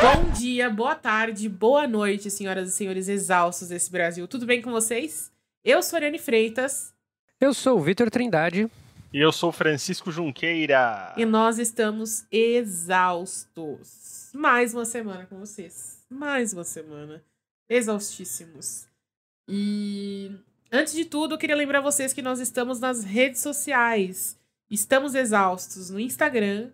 Bom dia, boa tarde, boa noite, senhoras e senhores exaustos desse Brasil. Tudo bem com vocês? Eu sou a Ariane Freitas. Eu sou o Vitor Trindade. E eu sou o Francisco Junqueira. E nós estamos exaustos. Mais uma semana com vocês. Mais uma semana. Exaustíssimos. E antes de tudo, eu queria lembrar vocês que nós estamos nas redes sociais. Estamos exaustos no Instagram,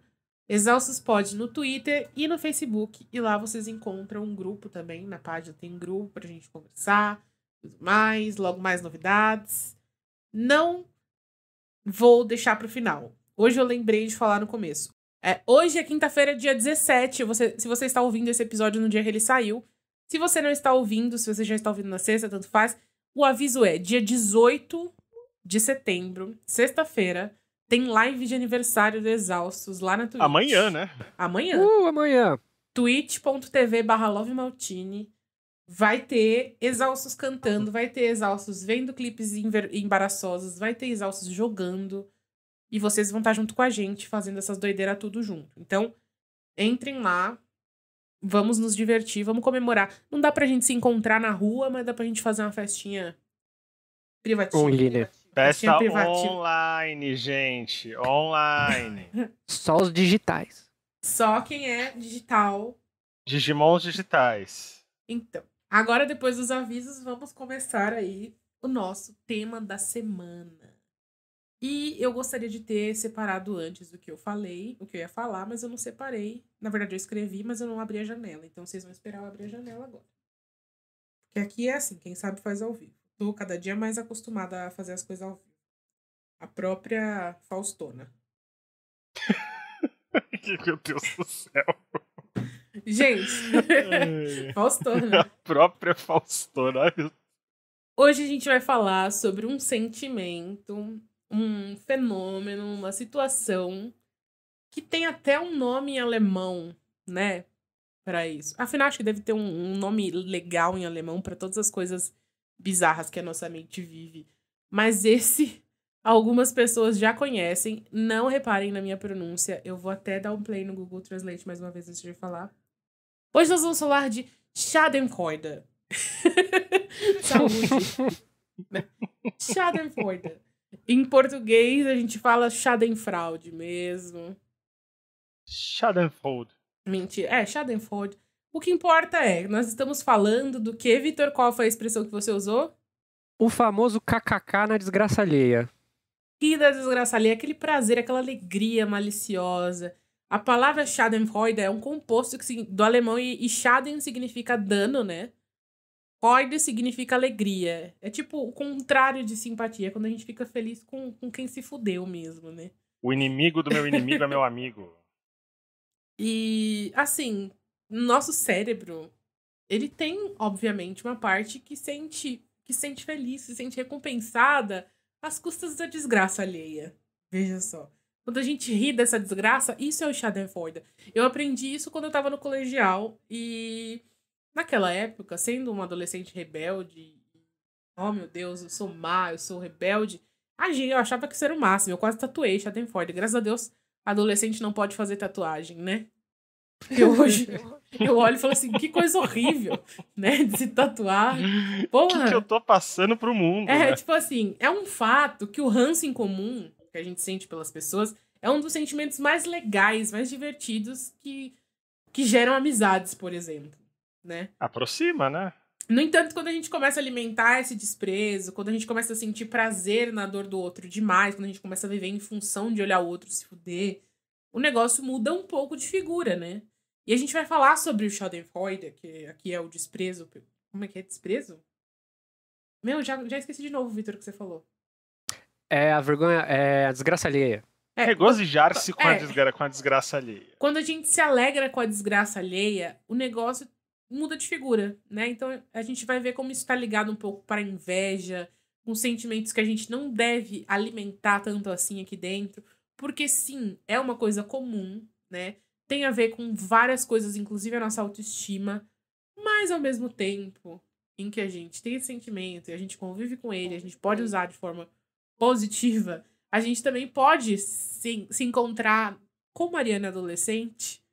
Exaustos Pod no Twitter e no Facebook. E lá vocês encontram um grupo também. Na página tem um grupo pra gente conversar, tudo mais, logo mais novidades. Não vou deixar pro final. Hoje eu lembrei de falar no começo. Hoje é quinta-feira, dia 17. Se você está ouvindo esse episódio no dia que ele saiu. Se você não está ouvindo, se você já está ouvindo na sexta, tanto faz. O aviso é dia 18 de setembro, sexta-feira, tem live de aniversário do Exaustos lá na Twitch. Amanhã, né? Amanhã. Amanhã. twitch.tv/LoveMaltini. Vai ter Exaustos cantando, vai ter Exaustos vendo clipes embaraçosos, vai ter Exaustos jogando. E vocês vão estar junto com a gente, fazendo essas doideiras tudo junto. Então, entrem lá, vamos nos divertir, vamos comemorar. Não dá pra gente se encontrar na rua, mas dá pra gente fazer uma festinha privativa. Festa online, gente. Online. Só os digitais. Só quem é digital. Digimons digitais. Então, agora depois dos avisos, vamos começar aí o nosso tema da semana. E eu gostaria de ter separado antes do que eu falei, o que eu ia falar, mas eu não separei. Na verdade, eu escrevi, mas eu não abri a janela. Então, vocês vão esperar eu abrir a janela agora. Porque aqui é assim, quem sabe faz ao vivo. Tô cada dia mais acostumada a fazer as coisas ao vivo. A própria Faustona. Meu Deus do céu. Gente, Faustona. A própria Faustona. Hoje a gente vai falar sobre um sentimento, um fenômeno, uma situação que tem até um nome em alemão, né? Pra isso. Afinal, acho que deve ter um nome legal em alemão pra todas as coisas bizarras que a nossa mente vive. Mas esse, algumas pessoas já conhecem. Não reparem na minha pronúncia. Eu vou até dar um play no Google Translate mais uma vez antes de falar. Hoje nós vamos falar de Schadenfreude. Saúde. Schadenfreude. Em português, a gente fala Schadenfreude mesmo. Schadenfreude. Mentira. Schadenfreude. O que importa nós estamos falando do que, Vitor? Qual foi a expressão que você usou? O famoso kkk na desgraça alheia. Rir da desgraça alheia, aquele prazer, aquela alegria maliciosa. A palavra Schadenfreude é um composto do alemão e Schaden significa dano, né? Freude significa alegria. É tipo o contrário de simpatia, quando a gente fica feliz com quem se fudeu mesmo, né? O inimigo do meu inimigo é meu amigo. E, assim, nosso cérebro, ele tem, obviamente, uma parte que sente feliz, se sente recompensada às custas da desgraça alheia. Veja só. Quando a gente ri dessa desgraça, isso é o Schadenfreude. Eu aprendi isso quando eu tava no colegial e naquela época, sendo uma adolescente rebelde, oh meu Deus, eu sou má, eu sou rebelde, eu achava que isso era o máximo, eu quase tatuei Schadenfreude. Graças a Deus, adolescente não pode fazer tatuagem, né? Porque hoje eu olho e falo assim, que coisa horrível, né, de se tatuar. Porra. O que eu tô passando pro mundo, né? Tipo assim, é um fato que o ranço em comum que a gente sente pelas pessoas é um dos sentimentos mais legais, mais divertidos que geram amizades, por exemplo, né? Aproxima, né? No entanto, quando a gente começa a alimentar esse desprezo, quando a gente começa a sentir prazer na dor do outro demais, quando a gente começa a viver em função de olhar o outro se fuder, o negócio muda um pouco de figura, né? E a gente vai falar sobre o Schadenfreude, que aqui é o desprezo. Como é que é desprezo? Meu, já esqueci de novo, Vitor, o que você falou. É a vergonha, é a desgraça alheia. Regozijar-se com a desgraça alheia. Quando a gente se alegra com a desgraça alheia, o negócio muda de figura, né? Então a gente vai ver como isso tá ligado um pouco para a inveja, com sentimentos que a gente não deve alimentar tanto assim aqui dentro, porque sim, é uma coisa comum, né? Tem a ver com várias coisas, inclusive a nossa autoestima, mas ao mesmo tempo em que a gente tem esse sentimento e a gente convive com ele, a gente pode usar de forma positiva, a gente também pode se encontrar com Mariana adolescente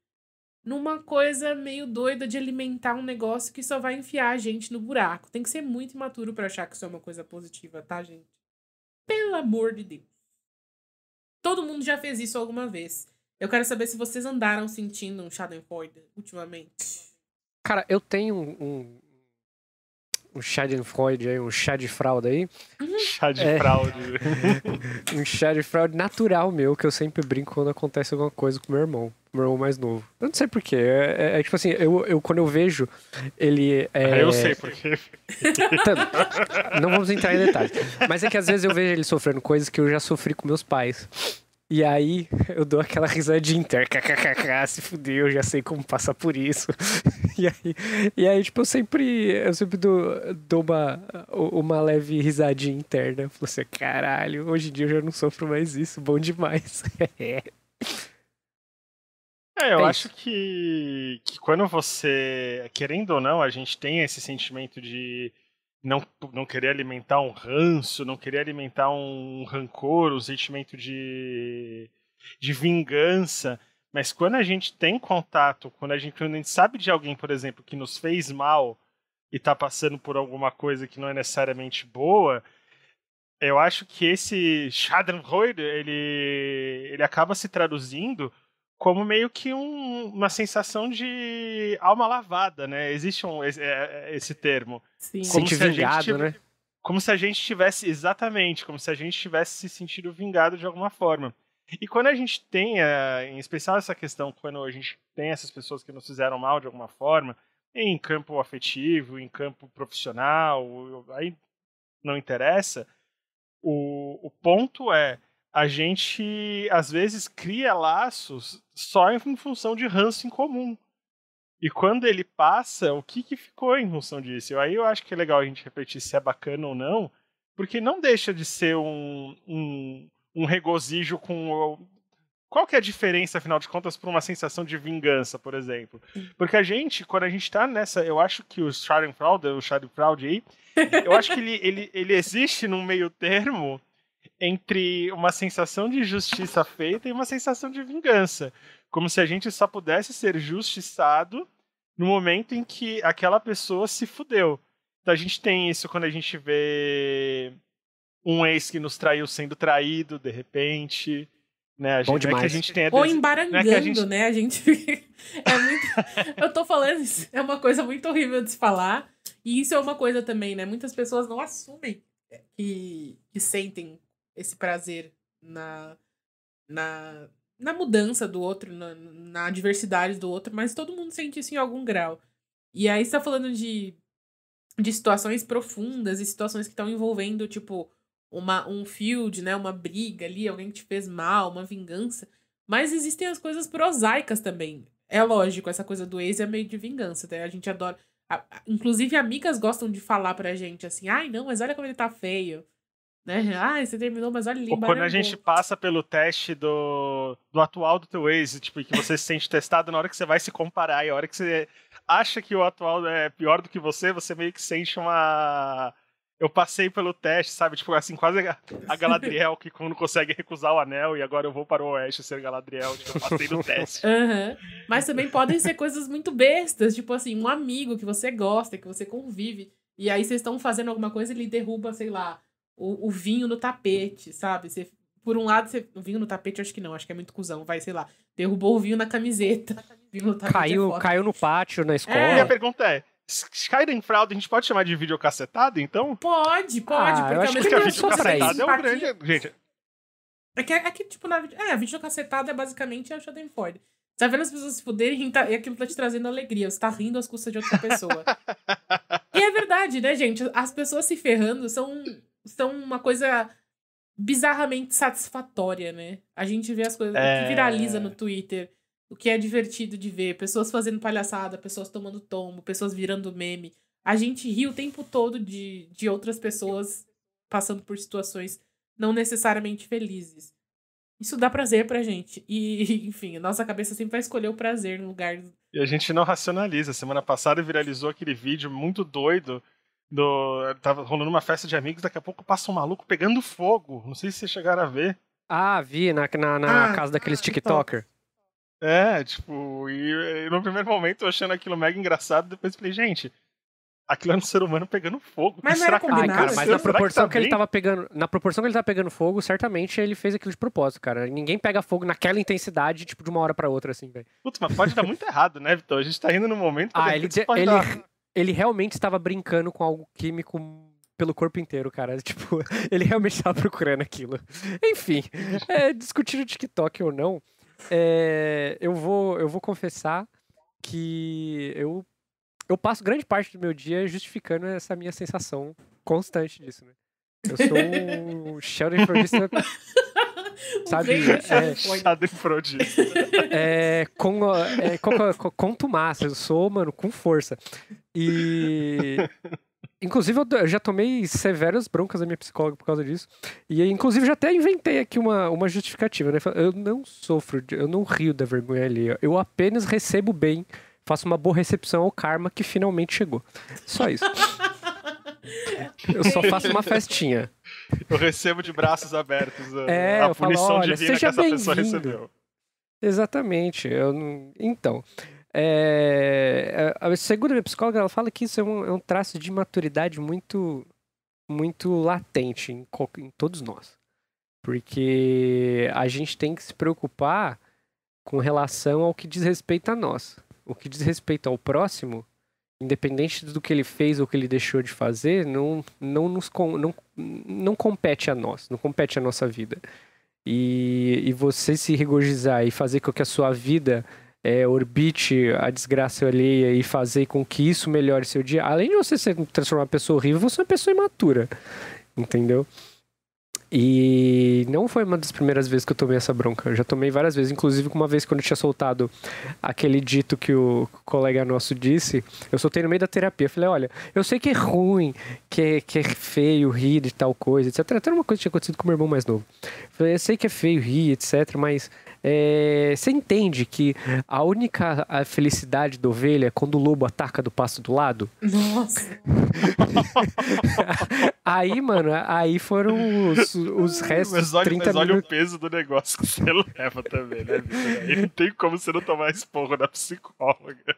numa coisa meio doida de alimentar um negócio que só vai enfiar a gente no buraco. Tem que ser muito imaturo pra achar que isso é uma coisa positiva, tá, gente? Pelo amor de Deus. Todo mundo já fez isso alguma vez. Eu quero saber se vocês andaram sentindo um Schadenfreude ultimamente. Cara, eu tenho um Schadenfreude aí, um chá de fralda aí. Chá de fraude. Um chá de fralda natural meu, que eu sempre brinco quando acontece alguma coisa com meu irmão mais novo. Eu não sei porquê. É tipo assim, eu quando eu vejo ele. Eu sei porquê. Não vamos entrar em detalhes. Mas é que às vezes eu vejo ele sofrendo coisas que eu já sofri com meus pais. E aí eu dou aquela risadinha interna. Se fudeu, eu já sei como passar por isso. E aí tipo, eu sempre dou uma leve risadinha interna. Eu falo assim, caralho, hoje em dia eu já não sofro mais isso. Bom demais. Eu acho que quando você, querendo ou não, a gente tem esse sentimento de não querer alimentar um ranço, não querer alimentar um rancor, um sentimento de vingança. Mas quando a gente tem contato, quando a gente sabe de alguém, por exemplo, que nos fez mal e tá passando por alguma coisa que não é necessariamente boa, eu acho que esse Schadenfreude, ele acaba se traduzindo como meio que uma sensação de alma lavada, né? Existe esse termo. Sim. Sente vingado, né? Como se a gente tivesse, exatamente, como se a gente tivesse se sentido vingado de alguma forma. E quando a gente tem, em especial essa questão, quando a gente tem essas pessoas que nos fizeram mal de alguma forma, em campo afetivo, em campo profissional, aí não interessa, o ponto é, a gente às vezes cria laços só em função de ranço em comum. E quando ele passa, o que ficou em função disso? Aí eu acho que é legal a gente refletir se é bacana ou não, porque não deixa de ser um regozijo com... Qual que é a diferença, afinal de contas, para uma sensação de vingança, por exemplo? Porque quando a gente tá nessa... Eu acho que o Schadenfreude aí, eu acho que ele existe num meio termo entre uma sensação de justiça feita e uma sensação de vingança. Como se a gente só pudesse ser justiçado no momento em que aquela pessoa se fudeu. Então a gente tem isso quando a gente vê um ex que nos traiu sendo traído, de repente. Né? Bom demais. É que a gente tem Ou embarangando, né? A gente... é muito... Eu tô falando isso, é uma coisa muito horrível de se falar. E isso é uma coisa também, né? Muitas pessoas não assumem que sentem esse prazer na mudança do outro, na diversidade do outro, mas todo mundo sente isso em algum grau. E aí você tá falando de situações profundas e situações que estão envolvendo, tipo, um feud, né? Uma briga ali, alguém que te fez mal, uma vingança. Mas existem as coisas prosaicas também. É lógico, essa coisa do ex é meio de vingança, né? A gente adora... Inclusive, amigas gostam de falar pra gente assim, ai, não, mas olha como ele tá feio. Né? Ai, você terminou, mas olha ali. Ou quando a gente passa pelo teste do atual do teu ex, tipo, que você se sente testado, na hora que você vai se comparar e a hora que você acha que o atual é pior do que você meio que sente uma... Eu passei pelo teste, sabe? Tipo, assim, quase a Galadriel que quando consegue recusar o anel e agora eu vou para o oeste ser Galadriel, tipo, eu passei no teste. Uhum. Mas também podem ser coisas muito bestas, tipo assim, um amigo que você gosta, que você convive, e aí vocês estão fazendo alguma coisa e ele derruba, sei lá, o vinho no tapete, sabe? Você, por um lado, o vinho no tapete, acho que não, acho que é muito cuzão, vai, sei lá, derrubou o vinho na camiseta. Vinho no tapete caiu no pátio, na escola. E a pergunta é, Schadenfreude a gente pode chamar de videocassetado, então? Pode, porque eu acho que a videocassetada é um grande... Gente... É que tipo, a videocassetada é basicamente a Schadenfreude. Você tá vendo as pessoas se fuderem e aquilo tá te trazendo alegria. Você tá rindo às custas de outra pessoa. E é verdade, né, gente? As pessoas se ferrando são uma coisa bizarramente satisfatória, né? A gente vê as coisas que viraliza no Twitter, o que é divertido de ver. Pessoas fazendo palhaçada, pessoas tomando tombo, pessoas virando meme. A gente ri o tempo todo de outras pessoas passando por situações não necessariamente felizes. Isso dá prazer pra gente. E, enfim, a nossa cabeça sempre vai escolher o prazer no lugar... E a gente não racionaliza. Semana passada viralizou aquele vídeo muito doido tava rolando uma festa de amigos, daqui a pouco passa um maluco pegando fogo. Não sei se vocês chegaram a ver. Ah, vi na casa daqueles TikToker. Tipo, e no primeiro momento eu achando aquilo mega engraçado, depois falei, gente, aquilo era um ser humano pegando fogo. Mas não Será era que combinado? Cara, mas aconteceu? na Será proporção tá que ele bem? tava pegando, na proporção que ele tava pegando fogo, certamente ele fez aquilo de propósito, cara. Ninguém pega fogo naquela intensidade, tipo, de uma hora pra outra, assim, velho. Putz, mas pode dar muito errado, né, Vitor? A gente tá indo no momento que Ah, ele realmente estava brincando com algo químico pelo corpo inteiro, cara. Tipo, ele realmente estava procurando aquilo. Enfim, discutir o TikTok ou não, eu vou confessar que eu passo grande parte do meu dia justificando essa minha sensação constante disso, né? Eu sou um Sheldon Frodista, sabe? Sheldon Frodista. Contumaça, eu sou, mano, com força. E... Inclusive, eu já tomei severas broncas da minha psicóloga por causa disso. E, inclusive, já até inventei aqui uma justificativa, né? Eu não sofro, eu não rio da vergonha ali. Eu apenas recebo bem, faço uma boa recepção ao karma que finalmente chegou. Só isso. Eu só faço uma festinha. Eu recebo de braços abertos eu a punição falo, olha, divina que seja essa pessoa bem-vindo. recebeu. Exatamente. Então, segundo a minha psicóloga, ela fala que isso é um traço de maturidade muito, muito latente em todos nós. Porque a gente tem que se preocupar com relação ao que diz respeito a nós. O que diz respeito ao próximo, independente do que ele fez ou que ele deixou de fazer, não compete a nós, não compete a nossa vida. E você se regozijar e fazer com que a sua vida orbite a desgraça alheia e fazer com que isso melhore seu dia, além de você se transformar em uma pessoa horrível, você é uma pessoa imatura, entendeu? E não foi uma das primeiras vezes que eu tomei essa bronca. Eu já tomei várias vezes, inclusive uma vez quando eu tinha soltado aquele dito que o colega nosso disse, eu soltei no meio da terapia. Eu falei, olha, eu sei que é ruim, que é feio rir de tal coisa, etc. Até uma coisa que tinha acontecido com o meu irmão mais novo. Eu falei, eu sei que é feio rir, etc, mas você entende que a única felicidade da ovelha é quando o lobo ataca do pasto do lado? Nossa. Aí, mano, aí foram os restos mas olha, 30 mas olha minutos. o peso do negócio que você leva também, né, Vitor? Aí não tem como você não tomar esporro da psicóloga.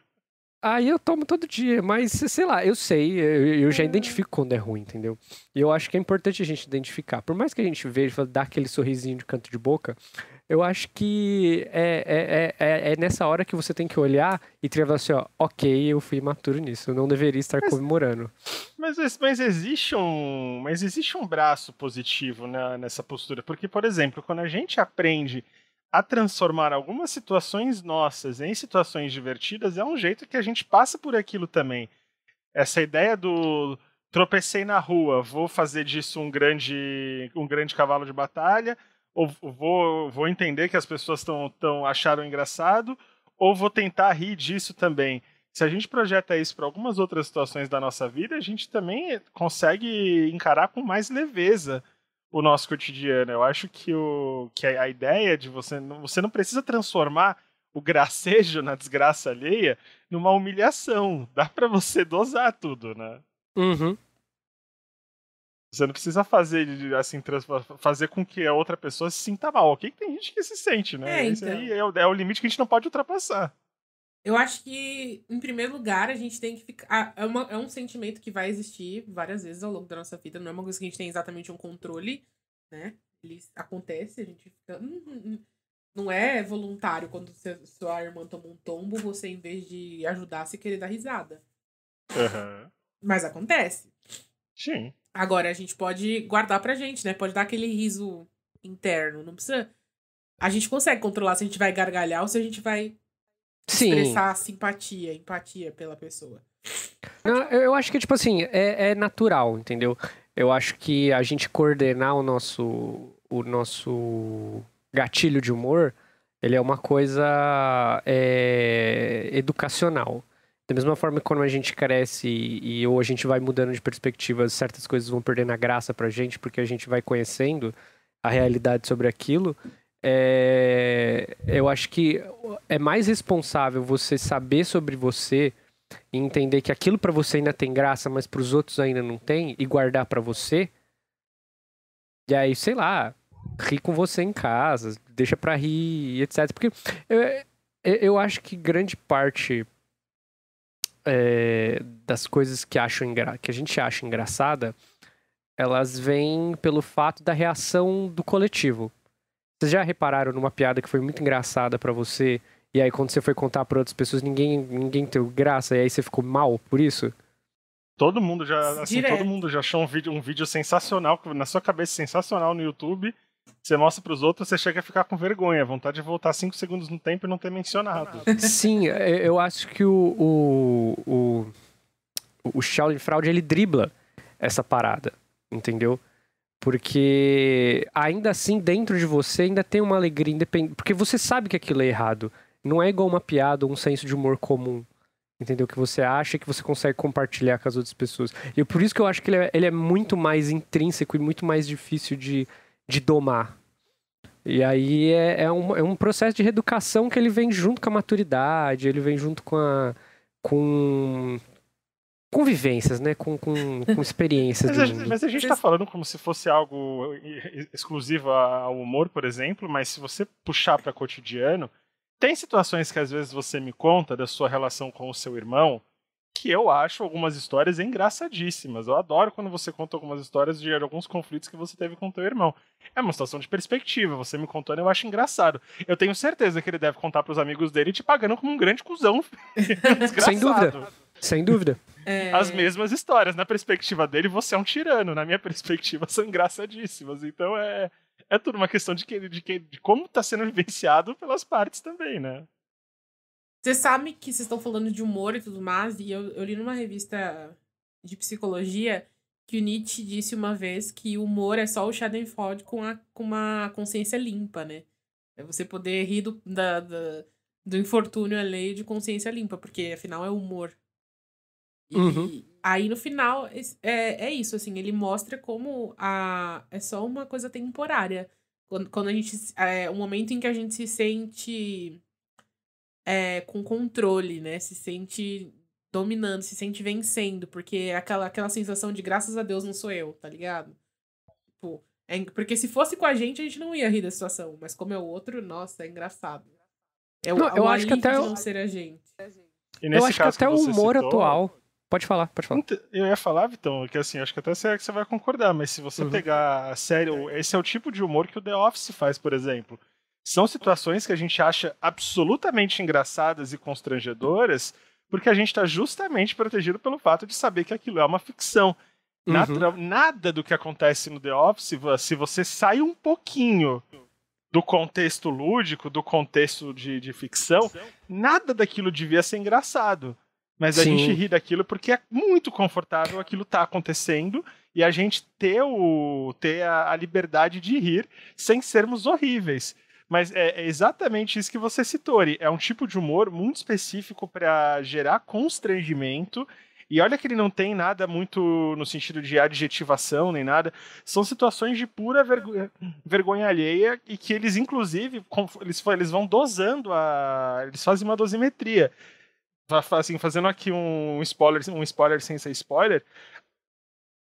Aí eu tomo todo dia, mas sei lá, eu sei, eu já identifico quando é ruim, entendeu? E eu acho que é importante a gente identificar. Por mais que a gente veja, dá aquele sorrisinho de canto de boca, eu acho que é nessa hora que você tem que olhar e falar assim, ó, ok, eu fui imaturo nisso, eu não deveria estar comemorando. Mas existe um braço positivo, né, nessa postura. Porque, por exemplo, quando a gente aprende a transformar algumas situações nossas em situações divertidas, é um jeito que a gente passa por aquilo também. Essa ideia do tropecei na rua, vou fazer disso um grande cavalo de batalha, ou vou entender que as pessoas acharam engraçado, ou vou tentar rir disso também. Se a gente projeta isso para algumas outras situações da nossa vida, a gente também consegue encarar com mais leveza o nosso cotidiano. Eu acho que a ideia de você não precisa transformar o gracejo na desgraça alheia numa humilhação. Dá para você dosar tudo, né? Uhum. Você não precisa fazer assim, fazer com que a outra pessoa se sinta mal. Ok, tem gente que se sente, né? Esse aí é o limite que a gente não pode ultrapassar. Eu acho que, em primeiro lugar, a gente tem que ficar... É um sentimento que vai existir várias vezes ao longo da nossa vida. Não é uma coisa que a gente tem exatamente um controle, né? Ele acontece, a gente fica... Não é voluntário quando sua irmã toma um tombo, você, em vez de ajudar, você querer dar risada. Uhum. Mas acontece. Sim. Agora, a gente pode guardar pra gente, né? Pode dar aquele riso interno. Não precisa... A gente consegue controlar se a gente vai gargalhar ou se a gente vai... expressar simpatia, empatia pela pessoa. Não, eu acho que, tipo assim, é natural, entendeu? Eu acho que a gente coordenar o nosso gatilho de humor, ele é uma coisa educacional. Da mesma forma que quando a gente cresce ou a gente vai mudando de perspectiva, certas coisas vão perdendo a graça pra gente, porque a gente vai conhecendo a realidade sobre aquilo. Eu acho que é mais responsável você saber sobre você e entender que aquilo pra você ainda tem graça, mas pros outros ainda não tem, e guardar pra você. E aí, sei lá, ri com você em casa, deixa pra rir, etc. Porque Eu acho que grande parte das coisas que a gente acha engraçada, elas vêm pelo fato da reação do coletivo. Vocês já repararam numa piada que foi muito engraçada pra você, e aí quando você foi contar pra outras pessoas, ninguém teve graça, e aí você ficou mal por isso? Todo mundo já Direto. achou um vídeo sensacional, na sua cabeça sensacional no YouTube. Você mostra pros outros, você chega a ficar com vergonha, vontade de voltar 5 segundos no tempo e não ter mencionado. Sim, eu acho que o Shaolin Fraude, ele dribla essa parada, entendeu? Porque ainda assim, dentro de você, ainda tem uma alegria independente. Porque você sabe que aquilo é errado. Não é igual uma piada ou um senso de humor comum. Entendeu? Que você acha que você consegue compartilhar com as outras pessoas. E por isso que eu acho que ele é muito mais intrínseco e muito mais difícil de domar. E aí é um processo de reeducação que ele vem junto com a maturidade, ele vem junto com vivências, né? Com experiências do mundo. Mas a gente tá falando como se fosse algo exclusivo ao humor, por exemplo, mas se você puxar para cotidiano, tem situações que às vezes você me conta da sua relação com o seu irmão, que eu acho algumas histórias engraçadíssimas. Eu adoro quando você conta algumas histórias de alguns conflitos que você teve com o teu irmão. É uma situação de perspectiva, você me contando, eu acho engraçado. Eu tenho certeza que ele deve contar pros amigos dele te pagando como um grande cuzão. Sem dúvida. Sem dúvida. As mesmas histórias. Na perspectiva dele, você é um tirano. Na minha perspectiva, são engraçadíssimas. Então é tudo uma questão de como tá sendo vivenciado pelas partes também, né? Você sabe que vocês estão falando de humor e tudo mais, e eu li numa revista de psicologia que o Nietzsche disse uma vez que o humor é só o Schadenfreude com uma consciência limpa, né? É você poder rir do infortúnio alheio de consciência limpa, porque afinal é humor. E aí no final é isso, assim, ele mostra como é só uma coisa temporária. Quando a gente. É um momento em que a gente se sente com controle, né? Se sente dominando, se sente vencendo, porque é aquela sensação de graças a Deus não sou eu, tá ligado? Tipo, porque se fosse com a gente não ia rir da situação, mas como é o outro, nossa, é engraçado. Eu acho que até de não ser a gente. E nesse eu acho que caso até o você humor citou, atual. Pode falar. Eu ia falar, Vitão, que assim, acho que até você vai concordar, mas se você pegar a sério, esse é o tipo de humor que o The Office faz, por exemplo. São situações que a gente acha absolutamente engraçadas e constrangedoras, porque a gente está justamente protegido pelo fato de saber que aquilo é uma ficção. Nada do que acontece no The Office, se você sai um pouquinho do contexto lúdico, do contexto de ficção, nada daquilo devia ser engraçado. Mas a gente ri daquilo porque é muito confortável aquilo tá acontecendo e a gente ter a liberdade de rir sem sermos horríveis. Mas é exatamente isso que você citou, Ari. É um tipo de humor muito específico para gerar constrangimento. E olha que ele não tem nada muito no sentido de adjetivação nem nada. São situações de pura vergonha alheia e que eles, inclusive, eles vão dosando eles fazem uma dosimetria. Assim, fazendo aqui um spoiler sem ser spoiler,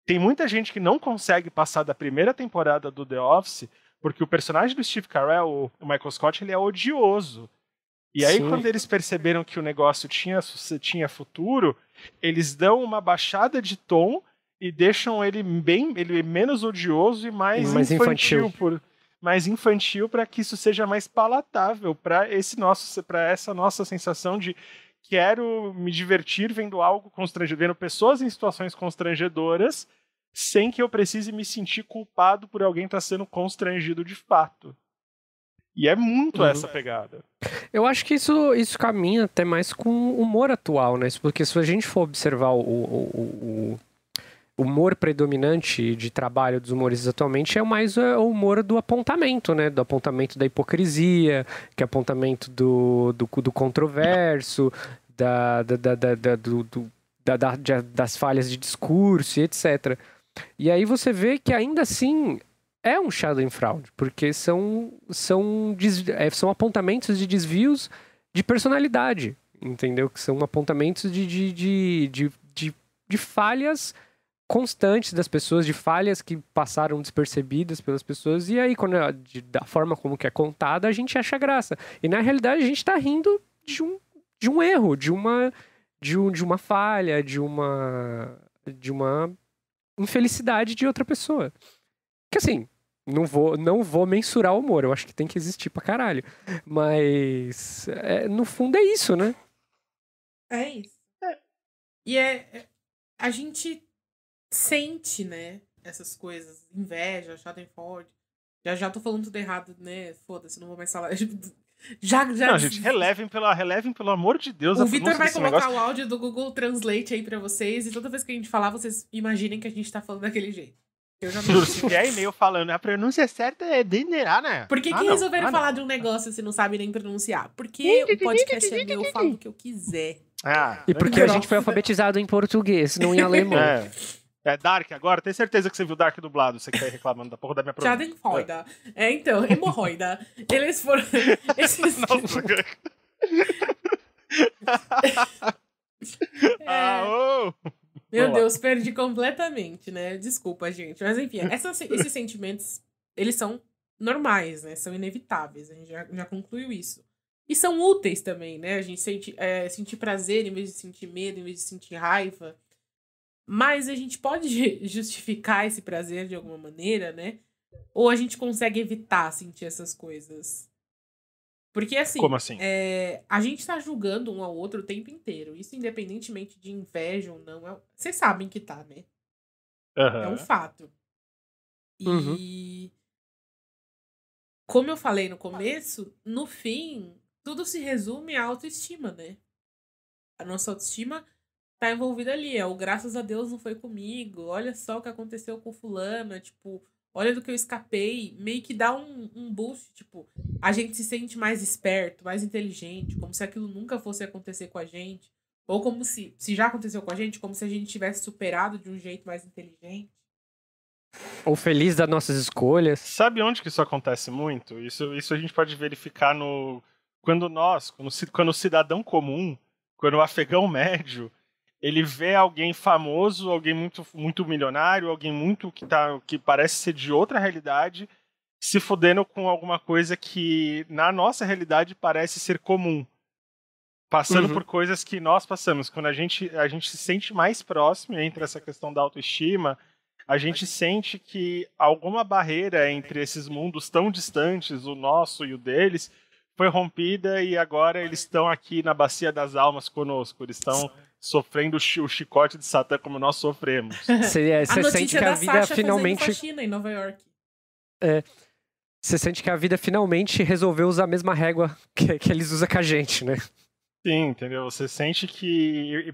tem muita gente que não consegue passar da primeira temporada do The Office porque o personagem do Steve Carell, o Michael Scott, ele é odioso. E aí, quando eles perceberam que o negócio tinha futuro, eles dão uma baixada de tom e deixam ele menos odioso e mais infantil. Mais infantil para que isso seja mais palatável para essa nossa sensação de quero me divertir vendo algo constrangedor, vendo pessoas em situações constrangedoras, sem que eu precise me sentir culpado por alguém estar sendo constrangido de fato. E é muito essa pegada. Eu acho que isso caminha até mais com o humor atual, né? Porque se a gente for observar o humor predominante de trabalho dos humoristas atualmente, é mais o humor do apontamento, né? Do apontamento da hipocrisia, que é apontamento do controverso, das falhas de discurso e etc. E aí você vê que ainda assim é um Schadenfreude, porque são apontamentos de desvios de personalidade, entendeu? Que são apontamentos de falhas constantes das pessoas, de falhas que passaram despercebidas pelas pessoas, e aí, da forma como que é contada, a gente acha graça. E na realidade a gente tá rindo de um erro, de uma falha, de uma infelicidade de outra pessoa. Que assim, não vou mensurar o humor, eu acho que tem que existir pra caralho. Mas, no fundo é isso, né? É isso. E a gente sente, né, essas coisas. Inveja, Schadenfreude. Já tô falando tudo errado, né? Foda-se, não vou mais falar. Já... Não, gente, relevem pelo amor de Deus. O Vitor vai colocar o áudio do Google Translate aí pra vocês, e toda vez que a gente falar, vocês imaginem que a gente tá falando daquele jeito. Eu já não... Se vier e-mail falando, a pronúncia certa é Denerá, né? Por que resolveram falar de um negócio se não sabe nem pronunciar? Porque o podcast é meu, eu falo o que eu quiser. E porque a gente foi alfabetizado em português, não em alemão. É Dark agora? Tenho certeza que você viu Dark dublado, você que tá aí reclamando da porra da minha pronúncia. Schadenfreude. Então, hemorroida. Eles foram... Nossa, Meu Deus, perdi completamente, né? Desculpa, gente. Mas enfim, esses sentimentos, eles são normais, né? São inevitáveis. A gente já concluiu isso. E são úteis também, né? A gente sentir prazer em vez de sentir medo, em vez de sentir raiva. Mas a gente pode justificar esse prazer de alguma maneira, né? Ou a gente consegue evitar sentir essas coisas? Porque assim, como assim? A gente tá julgando um ao outro o tempo inteiro. Isso independentemente de inveja ou não. Vocês sabem que tá, né? É um fato. E como eu falei no começo, no fim, tudo se resume à autoestima, né? A nossa autoestima tá envolvida ali. O graças a Deus não foi comigo. Olha só o que aconteceu com fulana. Tipo, olha do que eu escapei. Meio que dá um boost. Tipo, a gente se sente mais esperto, mais inteligente. Como se aquilo nunca fosse acontecer com a gente. Ou como se já aconteceu com a gente, como se a gente tivesse superado de um jeito mais inteligente. Ou feliz das nossas escolhas. Sabe onde que isso acontece muito? Isso a gente pode verificar quando o cidadão comum, quando o afegão médio, ele vê alguém famoso, alguém muito, muito milionário, alguém muito que parece ser de outra realidade, se fudendo com alguma coisa que na nossa realidade parece ser comum. Passando por coisas que nós passamos. Quando a gente se sente mais próximo entre essa questão da autoestima, a gente sente que alguma barreira entre esses mundos tão distantes, o nosso e o deles, foi rompida e agora eles estão aqui na bacia das almas conosco. Eles estão sofrendo o chicote de Satã como nós sofremos. Você sente que a vida Sasha finalmente... faxina em Nova York. Você sente que a vida finalmente resolveu usar a mesma régua que eles usam com a gente, né? Sim, entendeu? Você sente que...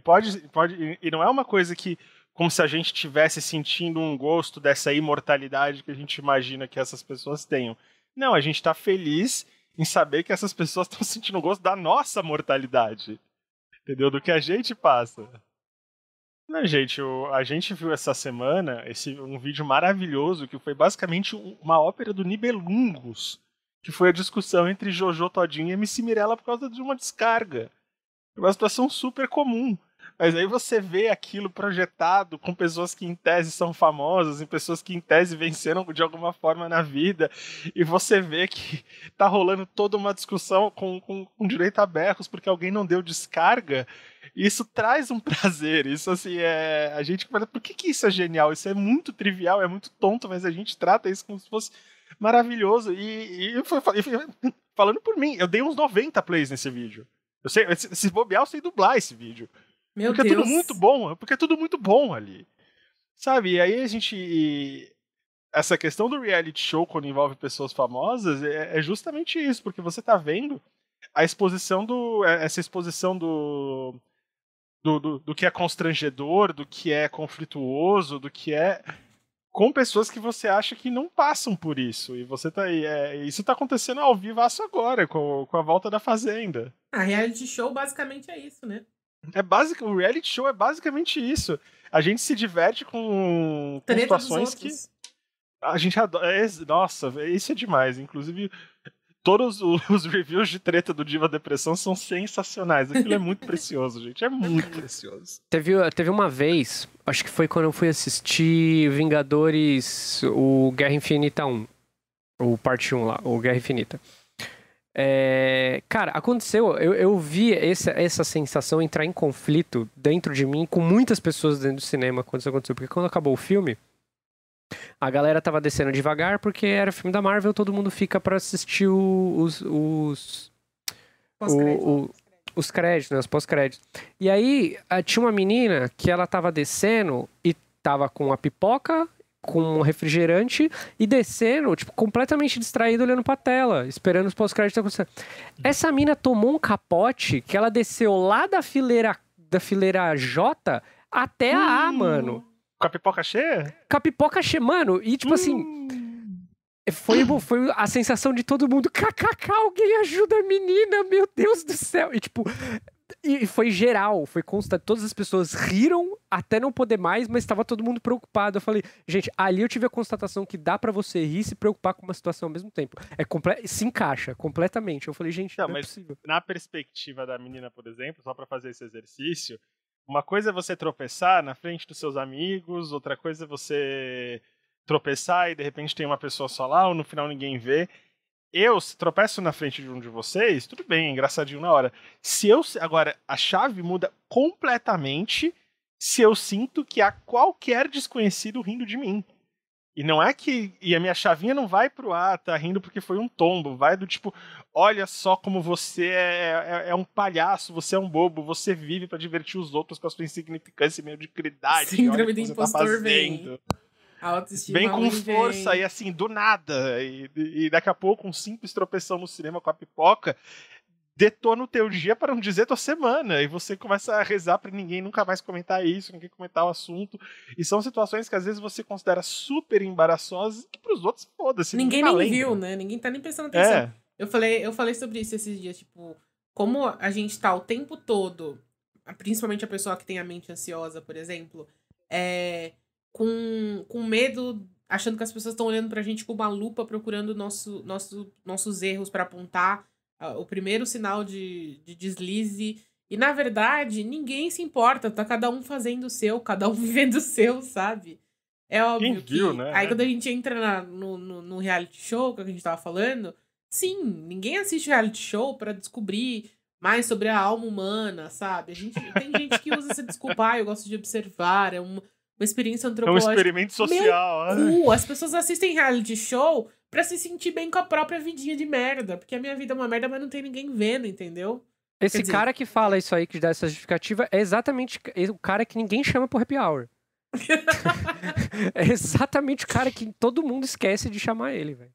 E não é uma coisa que... Como se a gente estivesse sentindo um gosto dessa imortalidade que a gente imagina que essas pessoas tenham. Não, a gente está feliz em saber que essas pessoas estão sentindo o gosto da nossa mortalidade. Entendeu? Do que a gente passa. Não, gente, a gente viu essa semana um vídeo maravilhoso que foi basicamente uma ópera do Nibelungos, que foi a discussão entre Jojo Todinho e MC Mirella por causa de uma descarga. Uma situação super comum. Mas aí você vê aquilo projetado com pessoas que em tese são famosas, e pessoas que em tese venceram de alguma forma na vida, e você vê que tá rolando toda uma discussão com direito a berros porque alguém não deu descarga. E isso traz um prazer. Isso assim, a gente fala, por que isso é genial? Isso é muito trivial, é muito tonto, mas a gente trata isso como se fosse maravilhoso. E falando por mim, eu dei uns 90 plays nesse vídeo. Eu sei, se bobear, eu sei dublar esse vídeo. Porque é tudo muito bom, porque é tudo muito bom ali. Sabe? E aí a gente... Essa questão do reality show, quando envolve pessoas famosas, é justamente isso, porque você tá vendo essa exposição do que é constrangedor, do que é conflituoso, do que é... com pessoas que você acha que não passam por isso. E você tá aí. Isso tá acontecendo ao vivaço agora, com a volta da Fazenda. A reality show basicamente é isso, né? O reality show é basicamente isso. A gente se diverte com situações que a gente adora. Nossa, isso é demais. Inclusive, todos os reviews de treta do Diva Depressão são sensacionais. Aquilo é muito precioso, gente. É muito precioso. Teve uma vez, acho que foi quando eu fui assistir Vingadores, o Guerra Infinita 1. O parte 1 lá, o Guerra Infinita. Cara, aconteceu, eu vi essa sensação entrar em conflito dentro de mim com muitas pessoas dentro do cinema quando isso aconteceu. Porque quando acabou o filme, a galera tava descendo devagar porque era filme da Marvel, todo mundo fica pra assistir os créditos, né? Os pós-créditos. E aí, tinha uma menina que ela tava descendo e tava com a pipoca, com um refrigerante e descendo, tipo, completamente distraída, olhando pra tela, esperando os pós-créditos acontecer. Essa mina tomou um capote que ela desceu lá da fileira J até a A, mano. Com a pipoca cheia? Com a pipoca cheia, mano. E, tipo assim, foi a sensação de todo mundo, kkk, alguém ajuda a menina, meu Deus do céu. E, tipo, e foi geral, foi constante. Todas as pessoas riram até não poder mais, mas estava todo mundo preocupado. Eu falei, gente, ali eu tive a constatação que dá pra você rir e se preocupar com uma situação ao mesmo tempo. Se encaixa completamente. Eu falei, gente, não é possível. Na perspectiva da menina, por exemplo, só pra fazer esse exercício, uma coisa é você tropeçar na frente dos seus amigos, outra coisa é você tropeçar e de repente tem uma pessoa só lá, ou no final ninguém vê. Se tropeço na frente de um de vocês, tudo bem, engraçadinho na hora. Agora, a chave muda completamente se eu sinto que há qualquer desconhecido rindo de mim. E não é que... E a minha chavinha não vai pro ar, tá rindo porque foi um tombo. Vai do tipo, olha só como você é um palhaço, você é um bobo, você vive pra divertir os outros com a sua insignificância e mediocridade. Síndrome do impostor vem. Autoestima vem com força e assim, do nada. E daqui a pouco, um simples tropeção no cinema com a pipoca detona o teu dia, para não dizer tua semana. E você começa a rezar pra ninguém nunca mais comentar isso, ninguém comentar o assunto. E são situações que às vezes você considera super embaraçosas e pros outros, foda-se. Ninguém nem viu, né? Ninguém tá nem prestando atenção. Eu falei sobre isso esses dias, tipo, como a gente tá o tempo todo, principalmente a pessoa que tem a mente ansiosa, por exemplo, com medo, achando que as pessoas estão olhando pra gente com uma lupa, procurando nossos erros pra apontar o primeiro sinal de deslize. E, na verdade, ninguém se importa. Tá cada um fazendo o seu, cada um vivendo o seu, sabe? É óbvio que... né? Aí, quando a gente entra no reality show, que a gente tava falando, sim, ninguém assiste reality show pra descobrir mais sobre a alma humana, sabe? Tem gente que usa essa desculpa, eu gosto de observar, é uma experiência antropológica. É um experimento social. As pessoas assistem reality show pra se sentir bem com a própria vidinha de merda. Porque a minha vida é uma merda, mas não tem ninguém vendo, entendeu? Esse cara que fala isso aí, que dá essa justificativa, é exatamente o cara que ninguém chama pro happy hour. É exatamente o cara que todo mundo esquece de chamar ele, velho.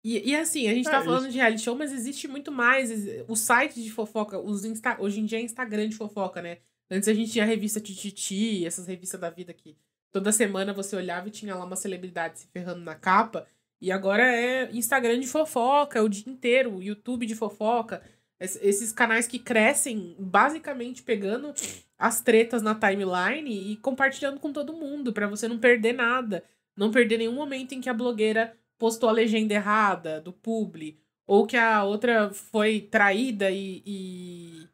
E assim, a gente tá falando de reality show, mas existe muito mais. O site de fofoca, hoje em dia é Instagram de fofoca, né? Antes a gente tinha a revista Tititi, essas revistas da vida que toda semana você olhava e tinha lá uma celebridade se ferrando na capa. E agora é Instagram de fofoca, o dia inteiro, YouTube de fofoca. Esses canais que crescem basicamente pegando as tretas na timeline e compartilhando com todo mundo, pra você não perder nada. Não perder nenhum momento em que a blogueira postou a legenda errada do publi, ou que a outra foi traída e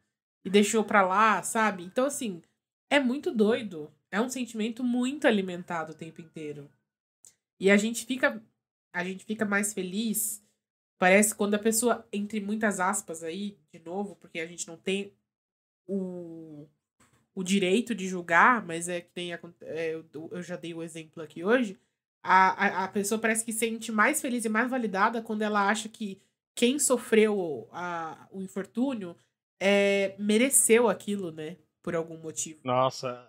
deixou pra lá, sabe? Então, assim, é muito doido. É um sentimento muito alimentado o tempo inteiro. E a gente fica mais feliz, parece, quando a pessoa, entre muitas aspas aí, de novo, porque a gente não tem o direito de julgar, mas é que tem eu já dei o exemplo aqui hoje, a pessoa parece que se sente mais feliz e mais validada quando ela acha que quem sofreu o infortúnio mereceu aquilo, né? Por algum motivo. Nossa,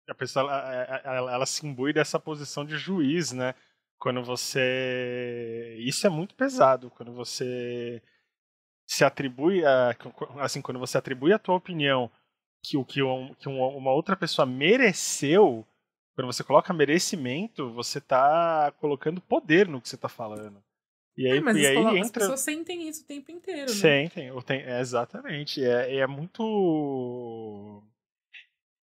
a pessoa ela se imbui dessa posição de juiz, né? Quando você... Isso é muito pesado, quando você se atribui assim, quando você atribui a tua opinião que uma outra pessoa mereceu, quando você coloca merecimento, você tá colocando poder no que você tá falando. E aí, mas as as pessoas sentem isso o tempo inteiro, né? Sentem, exatamente. É muito...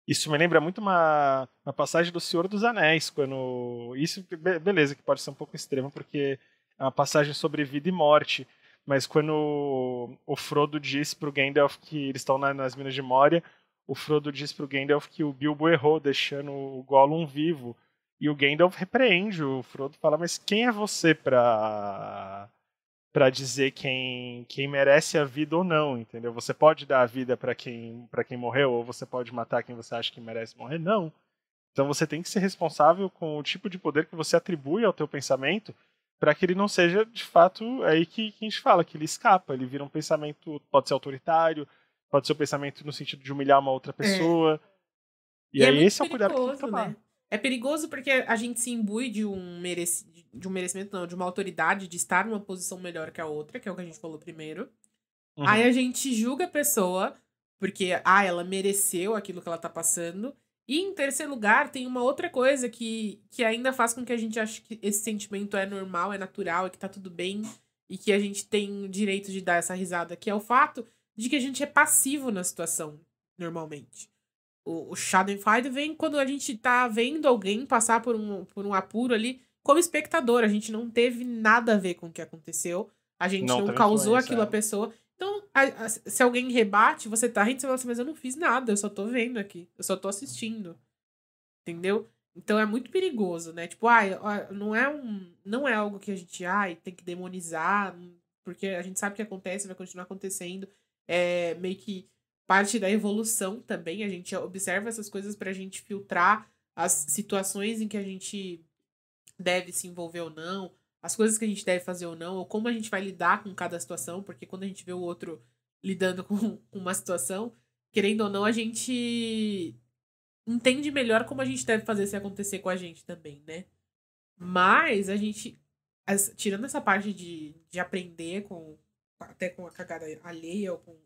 Isso me lembra muito uma passagem do Senhor dos Anéis, quando... Isso, beleza, que pode ser um pouco extremo, porque é uma passagem sobre vida e morte, mas quando o Frodo diz pro Gandalf que eles estão nas Minas de Moria, o Frodo diz pro Gandalf que o Bilbo errou, deixando o Gollum vivo. E o Gandalf repreende o Frodo, fala, mas quem é você pra pra dizer quem merece a vida ou não, entendeu? Você pode dar a vida pra quem morreu, ou você pode matar quem você acha que merece morrer? Não. Então você tem que ser responsável com o tipo de poder que você atribui ao teu pensamento para que ele não seja, de fato, aí que a gente fala, que ele escapa, ele vira um pensamento, pode ser autoritário, pode ser um pensamento no sentido de humilhar uma outra pessoa. E é aí muito esse é o cuidado que tem que perigoso, tomar. né? É perigoso porque a gente se imbui de um merecimento, não, de uma autoridade de estar numa posição melhor que a outra, que é o que a gente falou primeiro. Uhum. Aí a gente julga a pessoa porque, ela mereceu aquilo que ela tá passando. E em terceiro lugar, tem uma outra coisa que ainda faz com que a gente ache que esse sentimento é normal, é natural, é que tá tudo bem e que a gente tem o direito de dar essa risada, que é o fato de que a gente é passivo na situação, normalmente. O Schadenfreude vem quando a gente tá vendo alguém passar por um apuro ali como espectador. A gente não teve nada a ver com o que aconteceu. A gente não teve causou influência, aquilo à pessoa. Então, se alguém rebate, você tá rindo, você fala assim, mas eu não fiz nada, eu só tô vendo aqui. Eu só tô assistindo. Entendeu? Então é muito perigoso, né? Tipo, não é algo que a gente, tem que demonizar, porque a gente sabe que acontece, vai continuar acontecendo. É meio que parte da evolução também. A gente observa essas coisas pra gente filtrar as situações em que a gente deve se envolver ou não, as coisas que a gente deve fazer ou não, ou como a gente vai lidar com cada situação, porque quando a gente vê o outro lidando com uma situação, querendo ou não, a gente entende melhor como a gente deve fazer se acontecer com a gente também, né? Mas a gente, tirando essa parte de aprender até com a cagada alheia ou com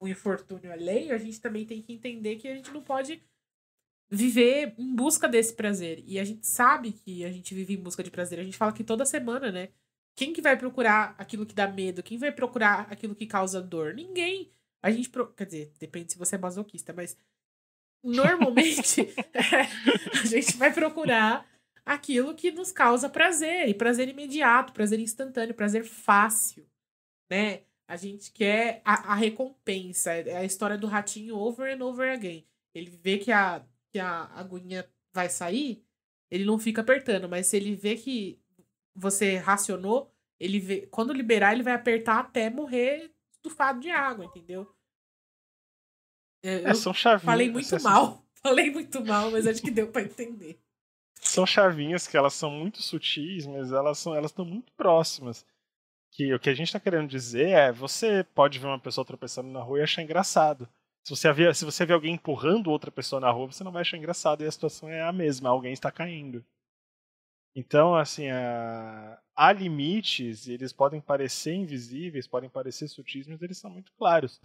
o infortúnio alheio, a gente também tem que entender que a gente não pode viver em busca desse prazer. E a gente sabe que a gente vive em busca de prazer. A gente fala que toda semana, né? Quem que vai procurar aquilo que dá medo? Quem vai procurar aquilo que causa dor? Ninguém. Quer dizer, depende se você é masoquista, mas normalmente a gente vai procurar aquilo que nos causa prazer. E prazer imediato, prazer instantâneo, prazer fácil, né? A gente quer a recompensa. É a história do ratinho over and over again. Ele vê que a aguinha vai sair, ele não fica apertando, mas se ele vê que você racionou, quando liberar, ele vai apertar até morrer estufado de água, entendeu? Eu São chavinhas. falei muito mal. Falei muito mal, mas acho que deu pra entender. São chavinhas que elas são muito sutis, mas elas estão muito próximas. Que o que a gente está querendo dizer é, você pode ver uma pessoa tropeçando na rua e achar engraçado. Se você vê alguém empurrando outra pessoa na rua, você não vai achar engraçado e a situação é a mesma, alguém está caindo. Então, assim, há limites, e eles podem parecer invisíveis, podem parecer sutis, mas eles são muito claros.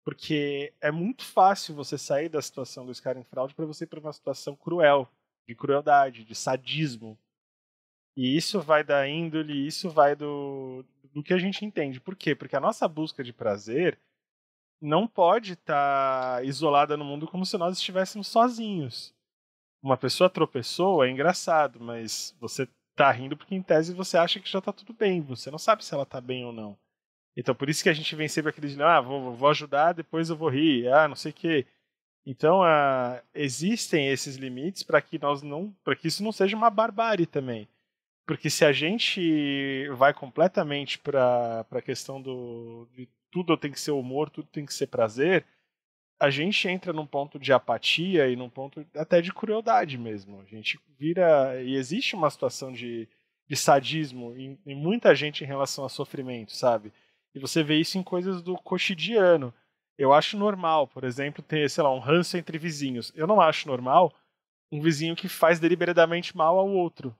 Porque é muito fácil você sair da situação do Schadenfreude para você ir para uma situação cruel, de crueldade, de sadismo. E isso vai da índole, isso vai do que a gente entende. Por quê? Porque a nossa busca de prazer não pode estar isolada no mundo como se nós estivéssemos sozinhos. Uma pessoa tropeçou, é engraçado, mas você tá rindo porque em tese você acha que já tá tudo bem, você não sabe se ela tá bem ou não. Então por isso que a gente vem sempre aquele de, vou ajudar, depois eu vou rir, não sei o quê. Então existem esses limites para que isso não seja uma barbárie também. Porque se a gente vai completamente para a questão de tudo tem que ser humor, tudo tem que ser prazer, a gente entra num ponto de apatia e num ponto até de crueldade mesmo. A gente vira... E existe uma situação de sadismo em muita gente em relação a sofrimento, sabe? E você vê isso em coisas do cotidiano. Eu acho normal, por exemplo, ter, sei lá, um ranço entre vizinhos. Eu não acho normal um vizinho que faz deliberadamente mal ao outro.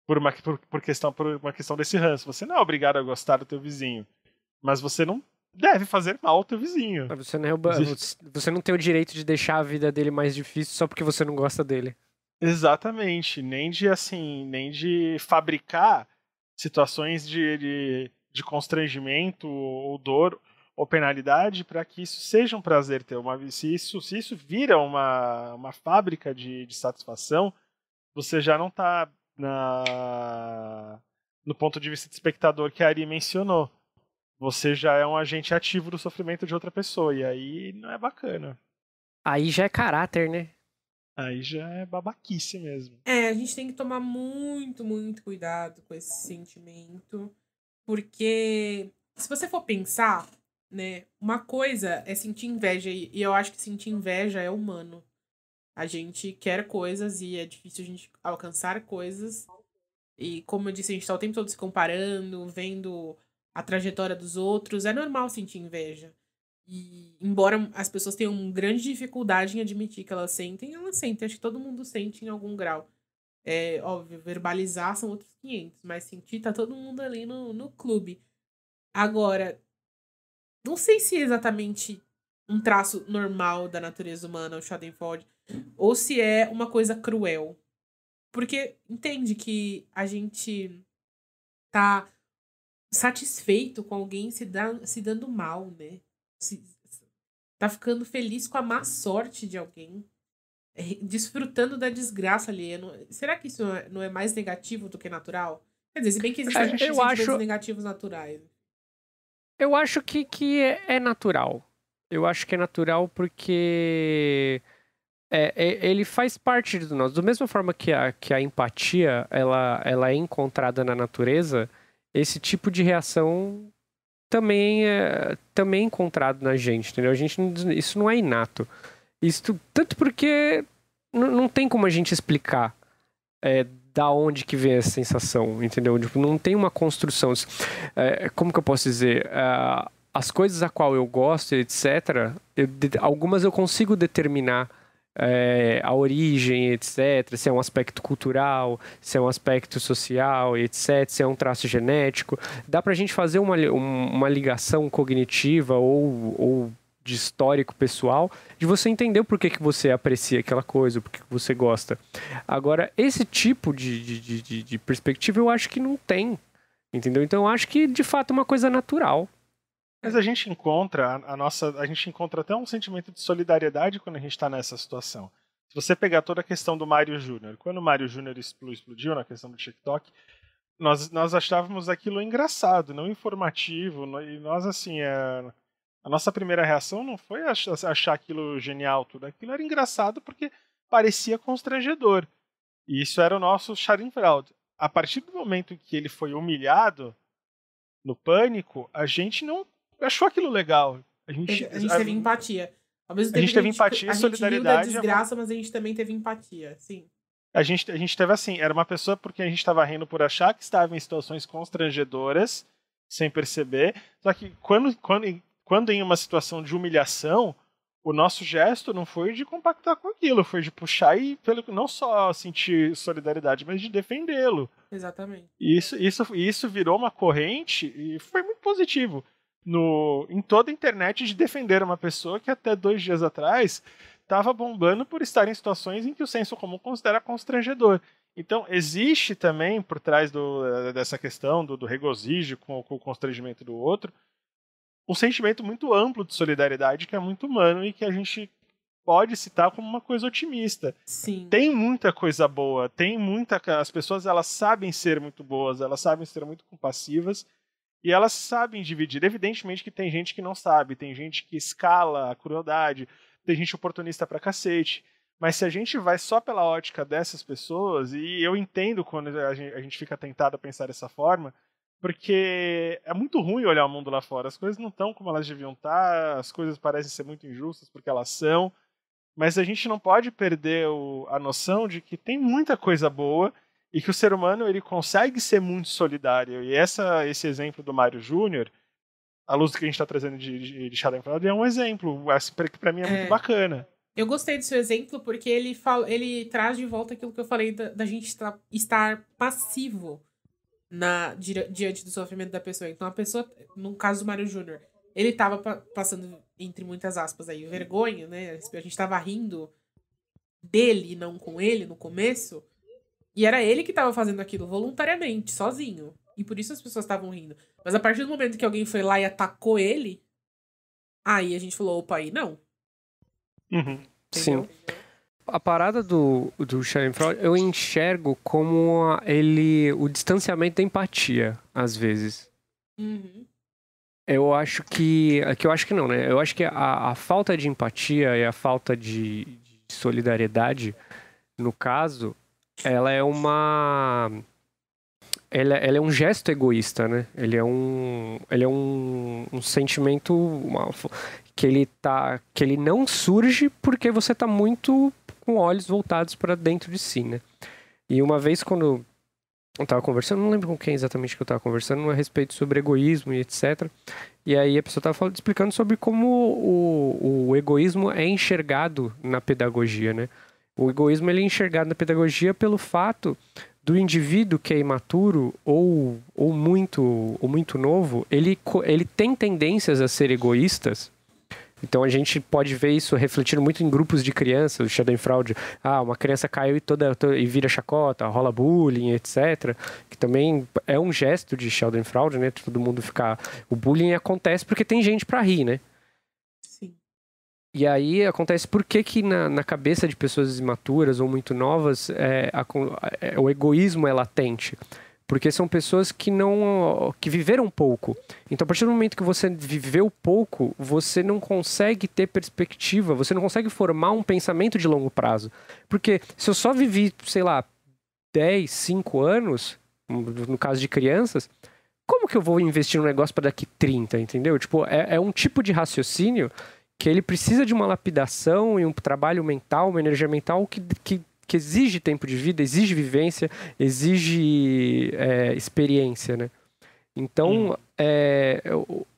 Por uma questão desse ranço. Você não é obrigado a gostar do teu vizinho. Mas você não deve fazer mal ao teu vizinho. Você não tem o direito de deixar a vida dele mais difícil só porque você não gosta dele. Exatamente. Nem de fabricar situações de constrangimento ou dor ou penalidade para que isso seja um prazer teu. Se isso vira uma fábrica de satisfação, você já não está no ponto de vista de espectador que a Ari mencionou. Você já é um agente ativo do sofrimento de outra pessoa, e aí não é bacana. Aí já é caráter, né? Aí já é babaquice mesmo. A gente tem que tomar muito, muito cuidado com esse sentimento. Porque se você for pensar, né, uma coisa é sentir inveja, e eu acho que sentir inveja é humano. A gente quer coisas e é difícil a gente alcançar coisas. E como eu disse, a gente tá o tempo todo se comparando, vendo a trajetória dos outros. É normal sentir inveja. E embora as pessoas tenham grande dificuldade em admitir que elas sentem. Acho que todo mundo sente em algum grau. É óbvio, verbalizar são outros 500, mas sentir tá todo mundo ali no clube. Agora, não sei se é exatamente um traço normal da natureza humana, o Schadenfreude, ou se é uma coisa cruel. Porque entende que a gente tá satisfeito com alguém se dando mal, né? Se, tá ficando feliz com a má sorte de alguém. Desfrutando da desgraça alheia. Será que isso não é mais negativo do que natural? Quer dizer, se bem que existem sentimentos negativos naturais. Eu acho que é natural. Eu acho que é natural porque ele faz parte de nós. Da mesma forma que a empatia ela é encontrada na natureza, esse tipo de reação também é encontrado na gente, entendeu? Isso não é inato. Isso, tanto porque não tem como a gente explicar da onde que vem essa sensação, entendeu? Tipo, não tem uma construção. Como que eu posso dizer? As coisas a qual eu gosto, etc., algumas eu consigo determinar a origem, etc., se é um aspecto cultural, se é um aspecto social, etc., se é um traço genético. Dá pra gente fazer uma ligação cognitiva ou de histórico pessoal, de você entender o porquê que você aprecia aquela coisa, o porquê que você gosta. Agora, esse tipo de perspectiva eu acho que não tem, entendeu? Então eu acho que, de fato, é uma coisa natural. Mas a gente encontra a gente encontra até um sentimento de solidariedade quando a gente está nessa situação. Se você pegar toda a questão do Mário Júnior, quando o Mário Júnior explodiu na questão do TikTok, nós achávamos aquilo engraçado, não informativo, e nós, assim, a nossa primeira reação não foi achar aquilo genial, tudo aquilo era engraçado porque parecia constrangedor. E isso era o nosso Schadenfreude. A partir do momento que ele foi humilhado no pânico, a gente não achou aquilo legal. A gente teve empatia. Ao mesmo tempo a gente teve empatia e solidariedade. A gente riu da desgraça, mas a gente também teve empatia, sim. A gente teve assim, era uma pessoa porque a gente estava rindo por achar que estava em situações constrangedoras, sem perceber. Só que quando em uma situação de humilhação, o nosso gesto não foi de compactar com aquilo, foi de puxar e não só sentir solidariedade, mas de defendê-lo. Exatamente. E isso virou uma corrente e foi muito positivo em toda a internet de defender uma pessoa que até 2 dias atrás estava bombando por estar em situações em que o senso comum considera constrangedor. Então, existe também, por trás dessa questão do regozijo com o constrangimento do outro, um sentimento muito amplo de solidariedade que é muito humano e que a gente pode citar como uma coisa otimista. Sim. Tem muita coisa boa, as pessoas elas sabem ser muito boas, elas sabem ser muito compassivas e elas sabem dividir. Evidentemente que tem gente que não sabe, tem gente que escala a crueldade, tem gente oportunista pra cacete. Mas se a gente vai só pela ótica dessas pessoas, e eu entendo quando a gente fica tentado a pensar dessa forma, porque é muito ruim olhar o mundo lá fora. As coisas não estão como elas deviam estar, as coisas parecem ser muito injustas porque elas são, mas a gente não pode perder a noção de que tem muita coisa boa e que o ser humano ele consegue ser muito solidário. E esse exemplo do Mário Júnior, à luz do que a gente está trazendo de Schadenfreude, é um exemplo, que para mim é muito bacana. Eu gostei do seu exemplo porque ele traz de volta aquilo que eu falei da gente estar passivo diante do sofrimento da pessoa. Então a pessoa, no caso do Mário Júnior, ele tava passando, entre muitas aspas aí, vergonha, né? A gente tava rindo dele e não com ele no começo. E era ele que tava fazendo aquilo voluntariamente, sozinho. E por isso as pessoas estavam rindo. Mas a partir do momento que alguém foi lá e atacou ele, aí a gente falou, opa, aí não. Uhum. Sim. A parada do Schadenfreude eu enxergo como o distanciamento da empatia, às vezes. Uhum. Eu acho que não, né? Eu acho que a falta de empatia e a falta de solidariedade, no caso, ela é ela é um gesto egoísta, né? Ele é um sentimento que ele não surge porque você tá muito com olhos voltados para dentro de si, né? E uma vez quando eu tava conversando, não lembro com quem exatamente que eu tava conversando, a respeito sobre egoísmo e etc. E aí a pessoa tava explicando sobre como o egoísmo é enxergado na pedagogia, né? O egoísmo ele é enxergado na pedagogia pelo fato do indivíduo que é imaturo ou muito novo, ele tem tendências a ser egoístas. Então a gente pode ver isso refletindo muito em grupos de crianças, o Schadenfreude. Uma criança caiu e vira chacota, rola bullying, etc. Que também é um gesto de Schadenfreude, né? Todo mundo ficar... O bullying acontece porque tem gente pra rir, né? Sim. E aí acontece por que na cabeça de pessoas imaturas ou muito novas o egoísmo é latente. Porque são pessoas que viveram pouco. Então, a partir do momento que você viveu pouco, você não consegue ter perspectiva, você não consegue formar um pensamento de longo prazo. Porque se eu só vivi, sei lá, 10, 5 anos, no caso de crianças, como que eu vou investir num negócio para daqui 30, entendeu? Tipo, é um tipo de raciocínio que ele precisa de uma lapidação e um trabalho mental, uma energia mental que exige tempo de vida, exige vivência, exige experiência, né? Então,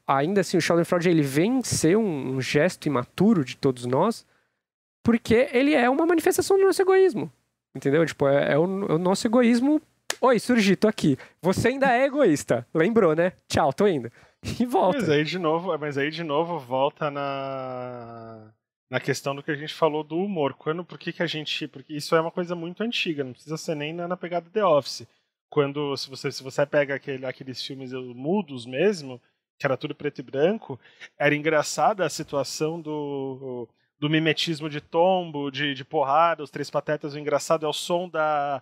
ainda assim, o Schadenfreude ele vem ser um gesto imaturo de todos nós, porque ele é uma manifestação do nosso egoísmo, entendeu? Tipo, é o nosso egoísmo. Oi, surgi, tô aqui. Você ainda é egoísta. Lembrou, né? Tchau, tô indo. E volta. Mas aí de novo volta na questão do que a gente falou do humor. Porque isso é uma coisa muito antiga, não precisa ser nem na pegada The Office. Se você pega aqueles filmes mudos mesmo, que era tudo preto e branco, era engraçada a situação do mimetismo de tombo, de porrada, os Três Patetas, o engraçado é o som da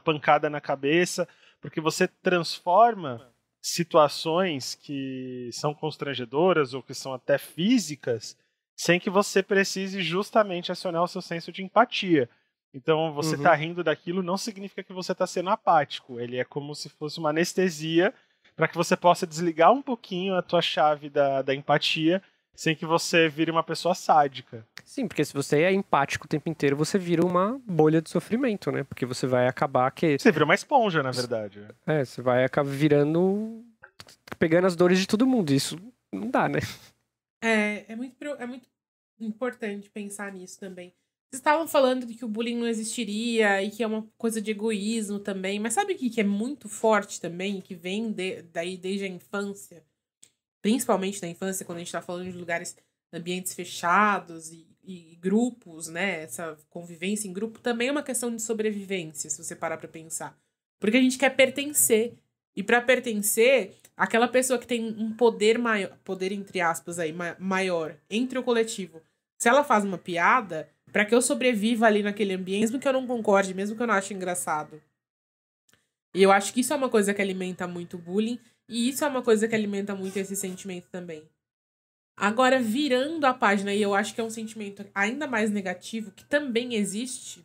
pancada na cabeça, porque você transforma situações que são constrangedoras ou que são até físicas sem que você precise justamente acionar o seu senso de empatia. Então, você tá rindo daquilo não significa que você tá sendo apático. Ele é como se fosse uma anestesia para que você possa desligar um pouquinho a tua chave da empatia sem que você vire uma pessoa sádica. Sim, porque se você é empático o tempo inteiro, você vira uma bolha de sofrimento, né? Porque você vai acabar Você vira uma esponja, na verdade. Você vai acabar pegando as dores de todo mundo. Isso não dá, né? É muito importante pensar nisso também. Vocês estavam falando de que o bullying não existiria e que é uma coisa de egoísmo também, mas sabe o que é muito forte também, que vem daí desde a infância? Principalmente na infância, quando a gente tá falando de lugares, ambientes fechados e grupos, né? Essa convivência em grupo também é uma questão de sobrevivência, se você parar pra pensar. Porque a gente quer pertencer. E pra pertencer, aquela pessoa que tem um poder maior, poder entre aspas aí, maior entre o coletivo, se ela faz uma piada, pra que eu sobreviva ali naquele ambiente, mesmo que eu não concorde, mesmo que eu não ache engraçado. E eu acho que isso é uma coisa que alimenta muito o bullying, e isso é uma coisa que alimenta muito esse sentimento também. Agora, virando a página, e eu acho que é um sentimento ainda mais negativo, que também existe,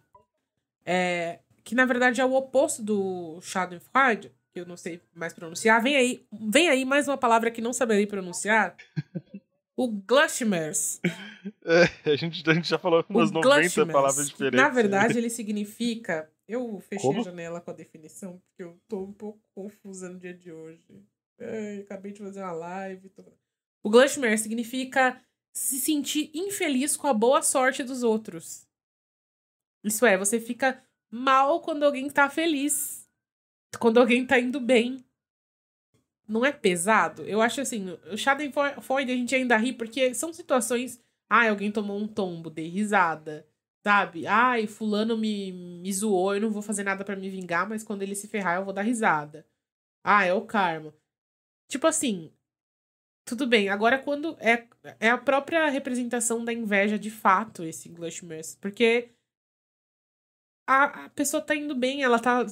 que na verdade é o oposto do Schadenfreude, que eu não sei mais pronunciar. Vem aí mais uma palavra que não saberei pronunciar. O Glushmers. A gente já falou umas 90 palavras diferentes. Na verdade, ele significa... Eu fechei Como? a janela com a definição, porque eu tô um pouco confusa no dia de hoje. Acabei de fazer uma live. O Glushmer significa se sentir infeliz com a boa sorte dos outros. Isso é, você fica mal quando alguém tá feliz. Quando alguém tá indo bem. Não é pesado? Eu acho assim, o Schadenfreude a gente ainda ri porque são situações... alguém tomou um tombo, dei risada. Sabe? Fulano me zoou, eu não vou fazer nada pra me vingar, mas quando ele se ferrar eu vou dar risada. É o karma. Tipo assim, tudo bem. Agora quando é a própria representação da inveja de fato, esse Glushmers. Porque a pessoa tá indo bem, ela tá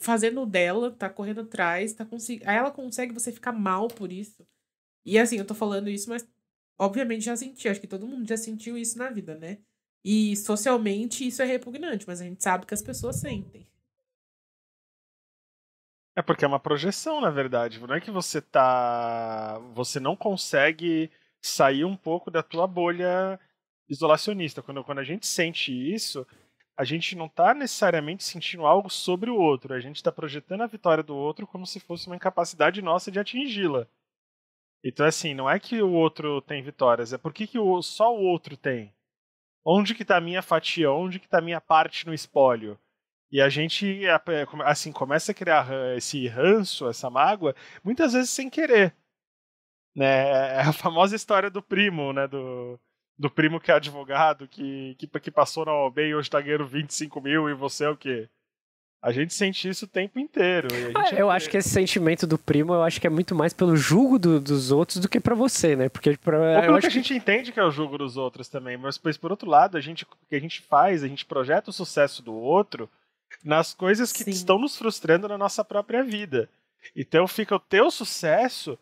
fazendo o dela, tá correndo atrás, aí ela consegue você ficar mal por isso. E assim, eu tô falando isso, mas obviamente já senti. Acho que todo mundo já sentiu isso na vida, né? E socialmente isso é repugnante, mas a gente sabe que as pessoas sentem. É porque é uma projeção, na verdade. Não é que você não consegue sair um pouco da tua bolha isolacionista. Quando a gente sente isso, a gente não está necessariamente sentindo algo sobre o outro. A gente está projetando a vitória do outro como se fosse uma incapacidade nossa de atingi-la. Então, assim, não é que o outro tem vitórias, é porque só o outro tem. Onde que tá a minha fatia? Onde que tá a minha parte no espólio? E a gente, assim, começa a criar esse ranço, essa mágoa, muitas vezes sem querer. Né? É a famosa história do primo, né? Do primo que é advogado, que passou na OAB e hoje tá ganhando 25 mil e você é o quê? A gente sente isso o tempo inteiro. E a gente Eu acho que esse sentimento do primo, eu acho que é muito mais pelo julgo dos outros do que pra você, né? Porque Ou pelo que a gente entende que é o jogo dos outros também, mas por outro lado, o que a gente faz, a gente projeta o sucesso do outro nas coisas que estão nos frustrando na nossa própria vida. Então fica o teu sucesso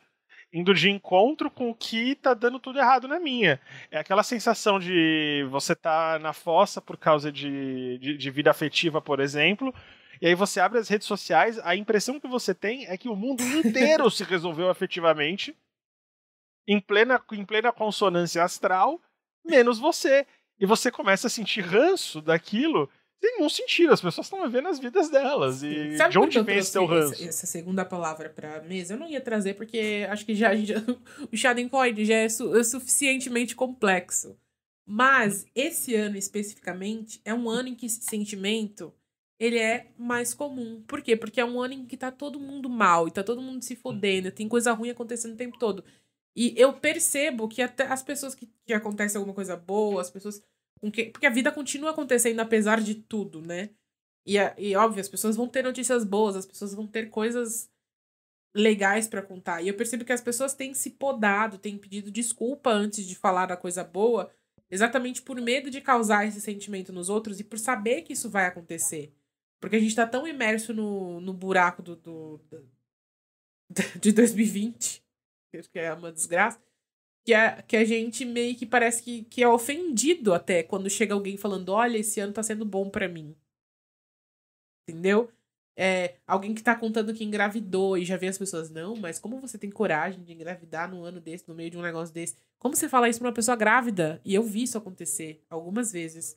indo de encontro com o que tá dando tudo errado na minha. É aquela sensação de você tá na fossa por causa de vida afetiva, por exemplo, e aí você abre as redes sociais, a impressão que você tem é que o mundo inteiro se resolveu afetivamente, em plena consonância astral, menos você. E você começa a sentir ranço daquilo sem nenhum sentido. As pessoas estão vivendo as vidas delas. E sabe de onde por que vem esse teu ranço? Essa segunda palavra pra mesa? Eu não ia trazer porque acho que o Schadenfreude já é suficientemente complexo. Mas esse ano especificamente é um ano em que esse sentimento ele é mais comum. Por quê? Porque é um ano em que tá todo mundo mal e tá todo mundo se fodendo, tem coisa ruim acontecendo o tempo todo. E eu percebo que até as pessoas que acontece alguma coisa boa, as pessoas porque a vida continua acontecendo apesar de tudo, né? E óbvio, as pessoas vão ter notícias boas, as pessoas vão ter coisas legais pra contar. E eu percebo que as pessoas têm se podado, têm pedido desculpa antes de falar da coisa boa, exatamente por medo de causar esse sentimento nos outros e por saber que isso vai acontecer. Porque a gente tá tão imerso no buraco de 2020, que é uma desgraça, que a gente meio que parece que é ofendido até quando chega alguém falando: olha, esse ano tá sendo bom pra mim. Entendeu? Alguém que tá contando que engravidou e já vê as pessoas, não, mas como você tem coragem de engravidar num ano desse, no meio de um negócio desse? Como você fala isso pra uma pessoa grávida? E eu vi isso acontecer algumas vezes.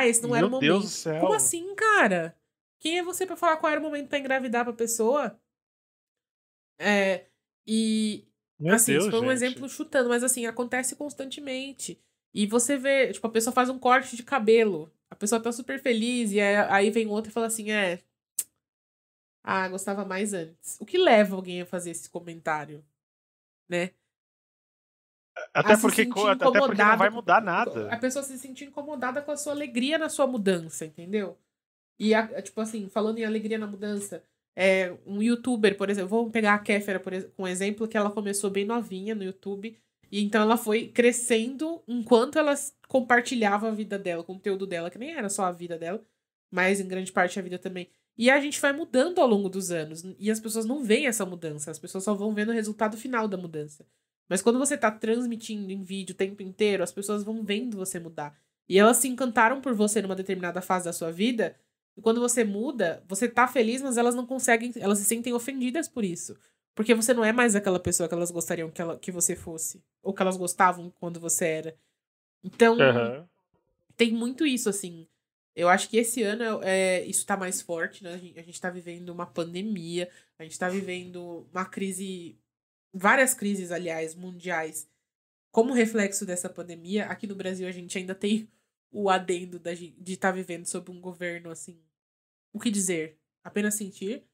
Esse não era o momento. Meu Deus do céu. Como assim, cara? Quem é você pra falar qual era o momento pra engravidar pra pessoa? Meu Assim, Deus, isso foi um gente. exemplo chutando, mas assim, acontece constantemente. E você vê, tipo, a pessoa faz um corte de cabelo. A pessoa tá super feliz e aí vem outra e fala assim, gostava mais antes. O que leva alguém a fazer esse comentário, né? Até porque não vai mudar nada. A pessoa se sentir incomodada com a sua alegria na sua mudança, entendeu? E, tipo assim, falando em alegria na mudança, um youtuber, por exemplo, vamos pegar a Kéfera como exemplo, que ela começou bem novinha no YouTube, e então ela foi crescendo enquanto ela compartilhava a vida dela, o conteúdo dela, que nem era só a vida dela, mas em grande parte a vida também. E a gente vai mudando ao longo dos anos, e as pessoas não veem essa mudança, as pessoas só vão vendo o resultado final da mudança. Mas quando você tá transmitindo em vídeo o tempo inteiro, as pessoas vão vendo você mudar. E elas se encantaram por você numa determinada fase da sua vida. E quando você muda, você tá feliz, mas elas não conseguem, elas se sentem ofendidas por isso. Porque você não é mais aquela pessoa que elas gostariam que você fosse. Ou que elas gostavam quando você era. Então, tem muito isso, assim. Eu acho que esse ano isso tá mais forte, né? A gente tá vivendo uma pandemia, a gente tá vivendo uma crise, várias crises, aliás, mundiais. Como reflexo dessa pandemia, aqui no Brasil a gente ainda tem o adendo de estar vivendo sob um governo, assim, o que dizer? Apenas sentir.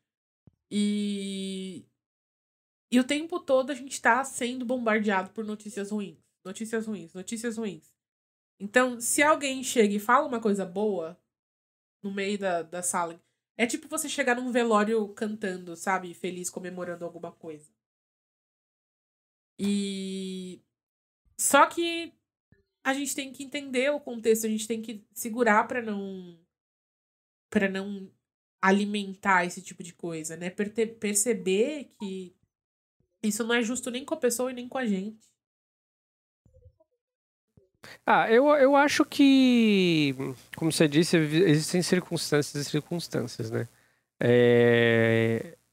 E o tempo todo a gente tá sendo bombardeado por notícias ruins. Notícias ruins, notícias ruins. Então, se alguém chega e fala uma coisa boa no meio da sala, é tipo você chegar num velório cantando, sabe? Feliz, comemorando alguma coisa. Só que a gente tem que entender o contexto, a gente tem que segurar pra não alimentar esse tipo de coisa, né? Perceber que isso não é justo nem com a pessoa e nem com a gente. Eu acho que, como você disse, existem circunstâncias e circunstâncias, né?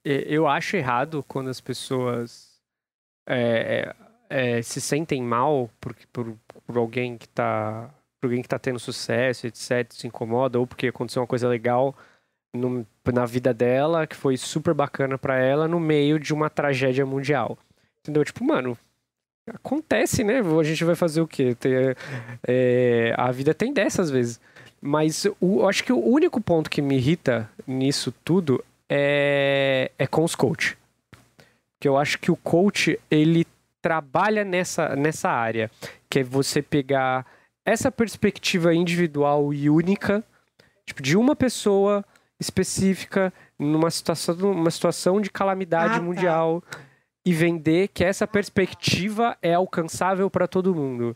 Eu acho errado quando as pessoas se sentem mal por alguém que tá, por alguém que tá tendo sucesso, etc, se incomoda, ou porque aconteceu uma coisa legal na vida dela, que foi super bacana pra ela, no meio de uma tragédia mundial. Entendeu? Tipo, mano, acontece, né? A gente vai fazer o quê? A vida tem dessas às vezes. Mas eu acho que o único ponto que me irrita nisso tudo é com os coach. Que eu acho que o coach, ele trabalha nessa área, que é você pegar essa perspectiva individual e única, tipo, de uma pessoa específica numa situação de calamidade mundial e vender que essa perspectiva é alcançável para todo mundo.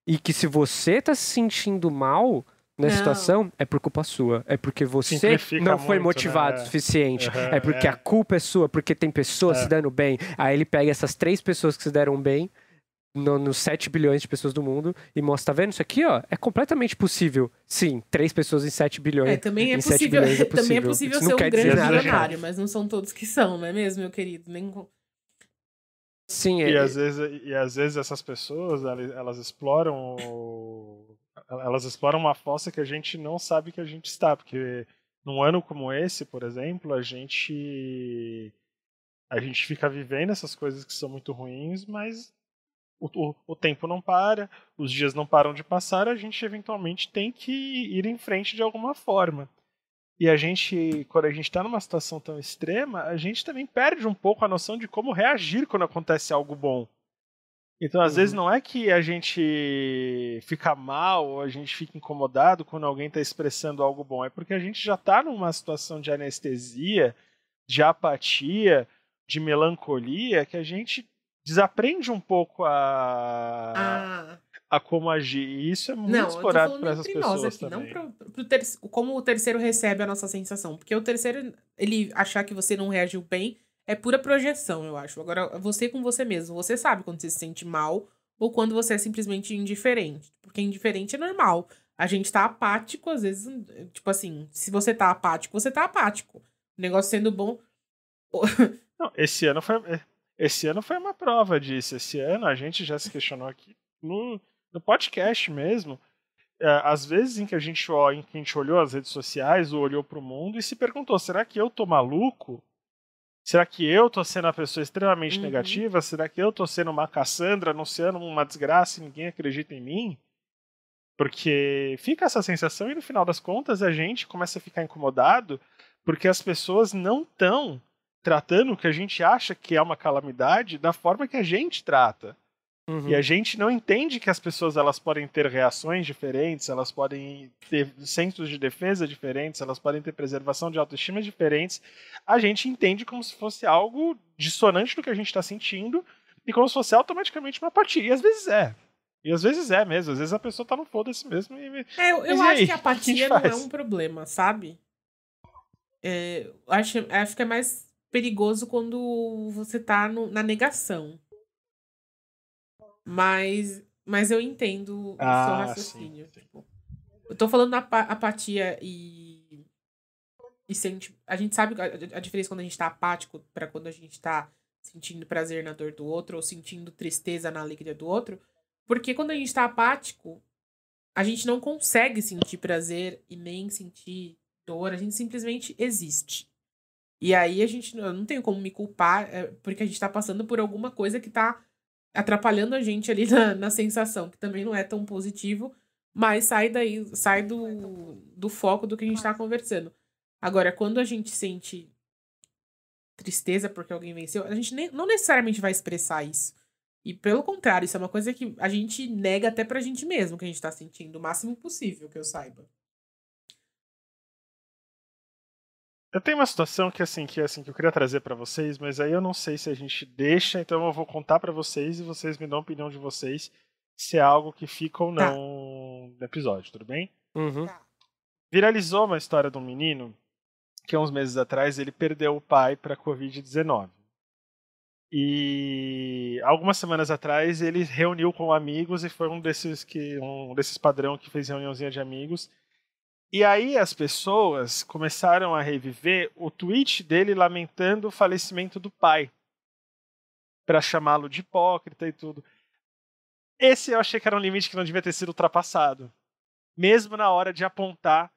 E que se você tá se sentindo mal nessa situação, é por culpa sua. É porque você não foi motivado o suficiente. É porque a culpa é sua, porque tem pessoas se dando bem. Aí ele pega essas 3 pessoas que se deram bem, nos 7 bilhões de pessoas do mundo, e mostra, tá vendo isso aqui, ó? É completamente possível. Sim, 3 pessoas em 7 bilhões. Também é possível, também é possível ser um grande milionário, mas não são todos que são, não é mesmo, meu querido? Sim, e às vezes essas pessoas, elas exploram uma fossa que a gente não sabe que a gente está, porque num ano como esse, por exemplo, a gente fica vivendo essas coisas que são muito ruins, mas o tempo não para, os dias não param de passar, a gente eventualmente tem que ir em frente de alguma forma. E quando a gente está numa situação tão extrema, a gente também perde um pouco a noção de como reagir quando acontece algo bom. Então, às vezes, não é que a gente fica mal ou a gente fica incomodado quando alguém está expressando algo bom. É porque a gente já está numa situação de anestesia, de apatia, de melancolia, que a gente desaprende um pouco a como agir. E isso é muito explorado por essas pessoas aqui, também. Não como o terceiro recebe a nossa sensação. Porque o terceiro, ele achar que você não reagiu bem, é pura projeção, eu acho. Agora, você com você mesmo, você sabe quando você se sente mal ou quando você é simplesmente indiferente. Porque indiferente é normal. A gente tá apático, às vezes, tipo assim, se você tá apático, você tá apático. O negócio sendo bom... Não, esse ano foi uma prova disso. Esse ano a gente já se questionou aqui no podcast mesmo. Às vezes em que a gente olhou as redes sociais ou olhou pro mundo e se perguntou, será que eu tô maluco? Será que eu tô sendo uma pessoa extremamente negativa? Será que eu tô sendo uma Cassandra, anunciando uma desgraça e ninguém acredita em mim? Porque fica essa sensação e no final das contas a gente começa a ficar incomodado porque as pessoas não estão tratando o que a gente acha que é uma calamidade da forma que a gente trata. E a gente não entende que as pessoas elas podem ter reações diferentes, elas podem ter centros de defesa diferentes, elas podem ter preservação de autoestima diferentes. A gente entende como se fosse algo dissonante do que a gente está sentindo e como se fosse automaticamente uma apatia. E às vezes é. E às vezes é mesmo. Às vezes a pessoa tá no foda-se mesmo. Eu acho que a apatia não é um problema, sabe? Acho que é mais perigoso quando você tá na negação. Mas eu entendo o seu raciocínio. Sim. Tipo, eu tô falando da apatia e a gente sabe a diferença quando a gente tá apático pra quando a gente tá sentindo prazer na dor do outro ou sentindo tristeza na alegria do outro. Porque quando a gente tá apático, a gente não consegue sentir prazer e nem sentir dor. A gente simplesmente existe. E aí eu não tenho como me culpar porque a gente tá passando por alguma coisa que tá atrapalhando a gente ali na sensação, que também não é tão positivo, mas sai do foco do que a gente tá conversando. Agora, quando a gente sente tristeza porque alguém venceu, a gente não necessariamente vai expressar isso. E pelo contrário, isso é uma coisa que a gente nega até pra gente mesmo, que a gente tá sentindo, o máximo possível, que eu saiba. Eu tenho uma situação que eu queria trazer pra vocês, mas aí eu não sei se a gente deixa, então eu vou contar pra vocês e vocês me dão a opinião de vocês se é algo que fica ou não no episódio, tudo bem? Tá. Viralizou uma história de um menino que há uns meses atrás ele perdeu o pai pra Covid-19. E algumas semanas atrás ele reuniu com amigos e foi um desses padrão que fez reuniãozinha de amigos. E aí as pessoas começaram a reviver o tweet dele lamentando o falecimento do pai, para chamá-lo de hipócrita e tudo. Esse eu achei que era um limite que não devia ter sido ultrapassado, mesmo na hora de apontar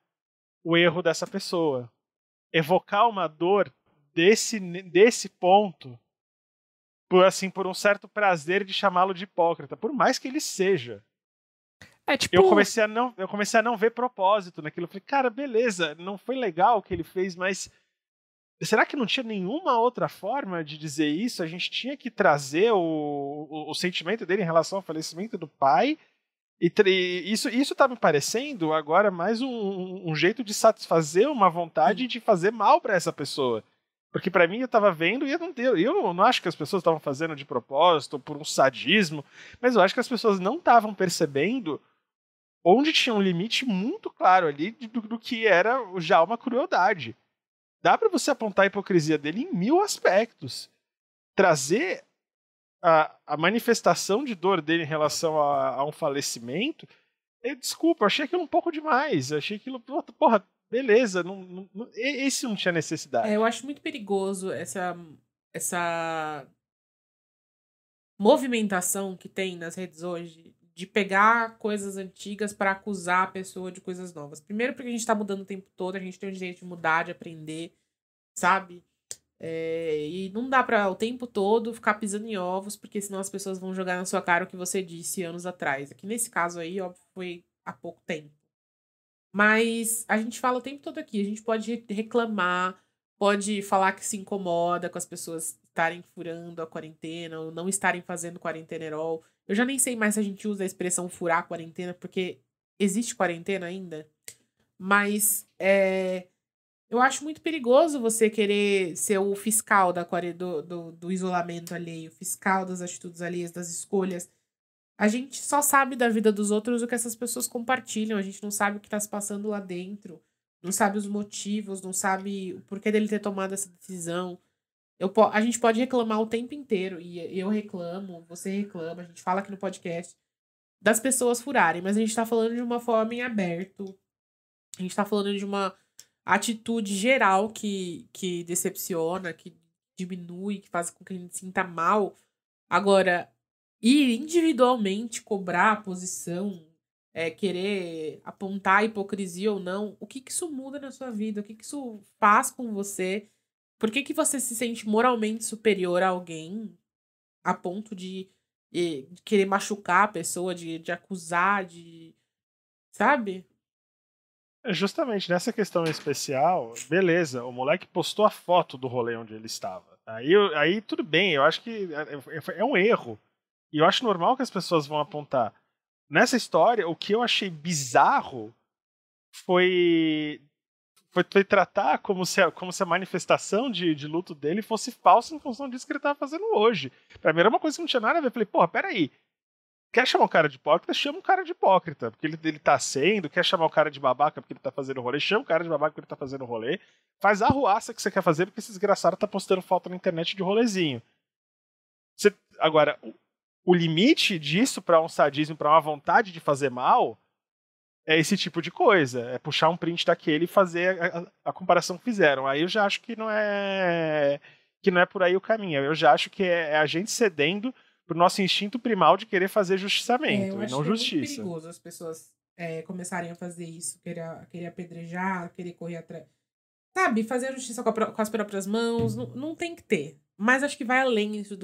o erro dessa pessoa. Evocar uma dor desse ponto, por um certo prazer de chamá-lo de hipócrita, por mais que ele seja. Tipo... Eu comecei a não ver propósito naquilo. Eu falei, cara, beleza, não foi legal o que ele fez, mas será que não tinha nenhuma outra forma de dizer isso? A gente tinha que trazer o sentimento dele em relação ao falecimento do pai. E isso tá me parecendo agora mais um jeito de satisfazer uma vontade de fazer mal para essa pessoa. Porque para mim eu tava vendo e eu não acho que as pessoas estavam fazendo de propósito ou por um sadismo, mas eu acho que as pessoas não estavam percebendo onde tinha um limite muito claro ali do que era já uma crueldade. Dá para você apontar a hipocrisia dele em 1000 aspectos. Trazer a manifestação de dor dele em relação a um falecimento, desculpa, eu achei aquilo um pouco demais. Eu achei aquilo, porra, beleza, esse não tinha necessidade. Eu acho muito perigoso essa movimentação que tem nas redes hoje de pegar coisas antigas para acusar a pessoa de coisas novas. Primeiro porque a gente tá mudando o tempo todo, a gente tem o direito de mudar, de aprender, sabe? E não dá pra o tempo todo ficar pisando em ovos, porque senão as pessoas vão jogar na sua cara o que você disse anos atrás. Aqui nesse caso aí, óbvio, foi há pouco tempo. Mas a gente fala o tempo todo aqui, a gente pode reclamar, pode falar que se incomoda com as pessoas estarem furando a quarentena ou não estarem fazendo quarentenerol. Eu já nem sei mais se a gente usa a expressão furar a quarentena, porque existe quarentena ainda. Mas eu acho muito perigoso você querer ser o fiscal do isolamento alheio, fiscal das atitudes alheias, das escolhas. A gente só sabe da vida dos outros o que essas pessoas compartilham. A gente não sabe o que está se passando lá dentro. Não sabe os motivos, não sabe o porquê dele ter tomado essa decisão. A gente pode reclamar o tempo inteiro. E eu reclamo, você reclama, a gente fala aqui no podcast das pessoas furarem. Mas a gente tá falando de uma forma em aberto. A gente tá falando de uma atitude geral que decepciona, que diminui, que faz com que a gente sinta mal. Agora, ir individualmente cobrar a posição, querer apontar a hipocrisia ou não, o que isso muda na sua vida? O que isso faz com você? Por que você se sente moralmente superior a alguém a ponto de querer machucar a pessoa, de acusar, sabe? Justamente nessa questão especial, beleza, o moleque postou a foto do rolê onde ele estava. Aí tudo bem, eu acho que é um erro. E eu acho normal que as pessoas vão apontar. Nessa história, o que eu achei bizarro foi tratar como se a manifestação de luto dele fosse falsa em função disso que ele estava fazendo hoje. Pra mim era uma coisa que não tinha nada a ver. Eu falei, porra, peraí. Quer chamar o cara de hipócrita? Chama o cara de hipócrita, porque ele tá sendo. Quer chamar o cara de babaca porque ele tá fazendo rolê? Chama o cara de babaca porque ele tá fazendo rolê. Faz a arruaça que você quer fazer porque esse desgraçado tá postando foto na internet de rolezinho. Agora, o limite disso pra um sadismo, pra uma vontade de fazer mal, é esse tipo de coisa. É puxar um print daquele e fazer a comparação que fizeram. Aí eu já acho que não é por aí o caminho. Eu já acho que é a gente cedendo pro nosso instinto primal de querer fazer justiçamento e não justiça. É muito perigoso as pessoas começarem a fazer isso, querer apedrejar, querer correr atrás. Sabe, fazer a justiça com as próprias mãos, não tem que ter. Mas acho que vai além isso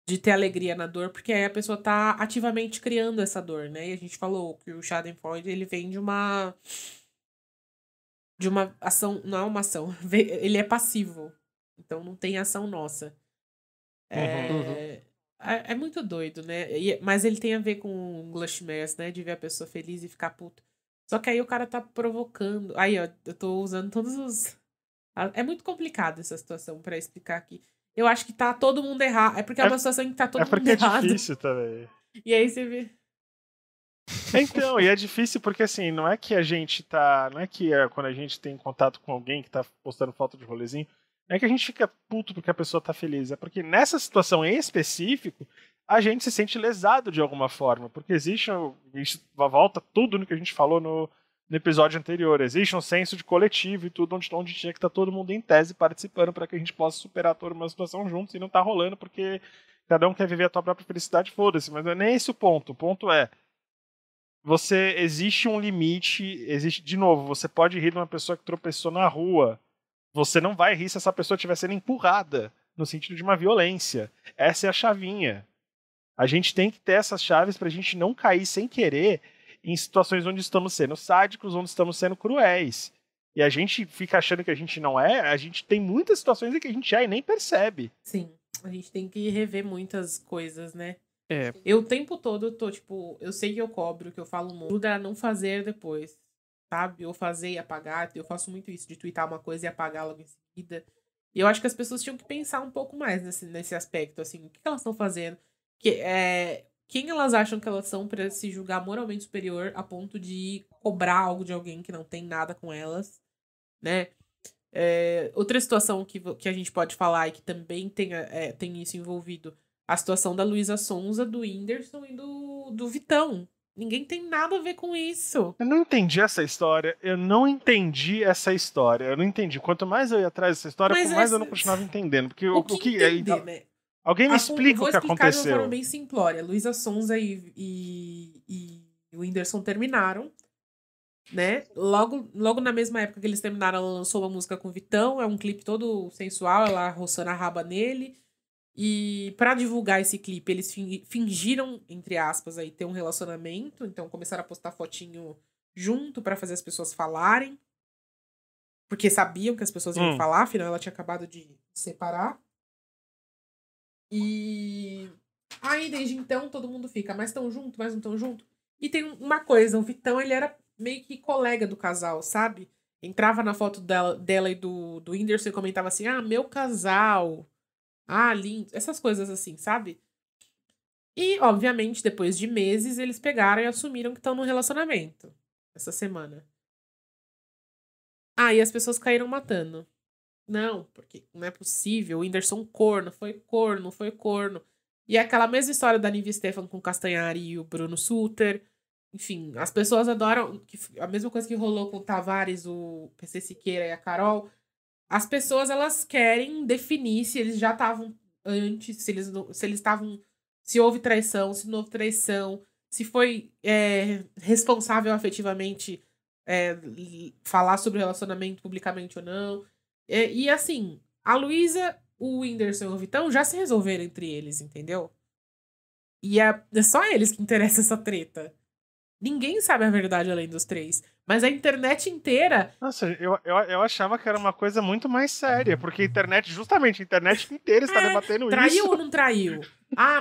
de ter alegria na dor, porque aí a pessoa tá ativamente criando essa dor, né? E a gente falou que o Schadenfreude, ele vem de uma ação, não é uma ação, ele é passivo. Então não tem ação nossa. É muito doido, né? Mas ele tem a ver com o Glushmers, né? De ver a pessoa feliz e ficar puta. Só que aí o cara tá provocando. Aí, ó, eu tô usando todos os... É muito complicado essa situação pra explicar aqui. Eu acho que tá todo mundo errado. É porque é uma situação em que tá todo mundo errado. É porque é difícil também. E aí você vê... Então, e é difícil porque, assim, não é que a gente tá... Não é que quando a gente tem contato com alguém que tá postando foto de rolezinho, não é que a gente fica puto porque a pessoa tá feliz. É porque nessa situação em específico, a gente se sente lesado de alguma forma. Porque existe... Volta tudo no que a gente falou no episódio anterior. Existe um senso de coletivo e tudo, onde tinha que estar todo mundo em tese participando para que a gente possa superar toda uma situação juntos, e não tá rolando porque cada um quer viver a sua própria felicidade, foda-se. Mas não é nem esse o ponto. O ponto é, existe um limite, de novo, você pode rir de uma pessoa que tropeçou na rua. Você não vai rir se essa pessoa estiver sendo empurrada, no sentido de uma violência. Essa é a chavinha. A gente tem que ter essas chaves pra gente não cair sem querer em situações onde estamos sendo sádicos, onde estamos sendo cruéis. E a gente fica achando que a gente não é, a gente tem muitas situações em que a gente é e nem percebe. Sim, a gente tem que rever muitas coisas, né? É. Eu o tempo todo tô, tipo, eu sei que eu cobro, que eu falo muito, ajuda a não fazer depois, sabe? Ou fazer e apagar, eu faço muito isso, de twittar uma coisa e apagar logo em seguida. E eu acho que as pessoas tinham que pensar um pouco mais nesse aspecto, assim, o que elas estão fazendo? Quem elas acham que elas são pra se julgar moralmente superior a ponto de cobrar algo de alguém que não tem nada com elas, né? Outra situação que a gente pode falar e que também tem isso envolvido, a situação da Luísa Sonza, do Whindersson e do Vitão. Ninguém tem nada a ver com isso. Eu não entendi essa história. Eu não entendi. Quanto mais eu ia atrás dessa história, mais eu não continuava entendendo. Porque né? Alguém me explica o que aconteceu. Vou explicar de uma forma bem simplória. Luísa Sonza e o Whindersson terminaram, né? Logo na mesma época que eles terminaram, ela lançou uma música com o Vitão. É um clipe todo sensual, ela roçando a raba nele. E pra divulgar esse clipe, eles fingiram, entre aspas, aí, ter um relacionamento. Então começaram a postar fotinho junto pra fazer as pessoas falarem. Porque sabiam que as pessoas iam falar, afinal ela tinha acabado de separar. E aí, desde então, todo mundo fica, mas estão junto, mas não estão junto. E tem uma coisa, o Vitão, ele era meio que colega do casal, sabe? Entrava na foto dela e do Whindersson e comentava assim, meu casal. Lindo. Essas coisas assim, sabe? E, obviamente, depois de meses, eles pegaram e assumiram que estão num relacionamento. Essa semana. E as pessoas caíram matando. Não, porque não é possível. O Whindersson foi corno. E é aquela mesma história da Nive Stefan com o Castanhari e o Bruno Sutter. Enfim, as pessoas adoram. A mesma coisa que rolou com o Tavares, o PC Siqueira e a Carol. As pessoas, elas querem definir se eles já estavam antes, se eles estavam. Se houve traição, se não houve traição, se foi responsável afetivamente falar sobre o relacionamento publicamente ou não. E assim, a Luísa, o Whindersson e o Vitão já se resolveram entre eles, entendeu? E é só eles que interessa essa treta. Ninguém sabe a verdade além dos três. Mas a internet inteira... Nossa, eu achava que era uma coisa muito mais séria, porque a internet inteira está debatendo traiu isso. Traiu ou não traiu?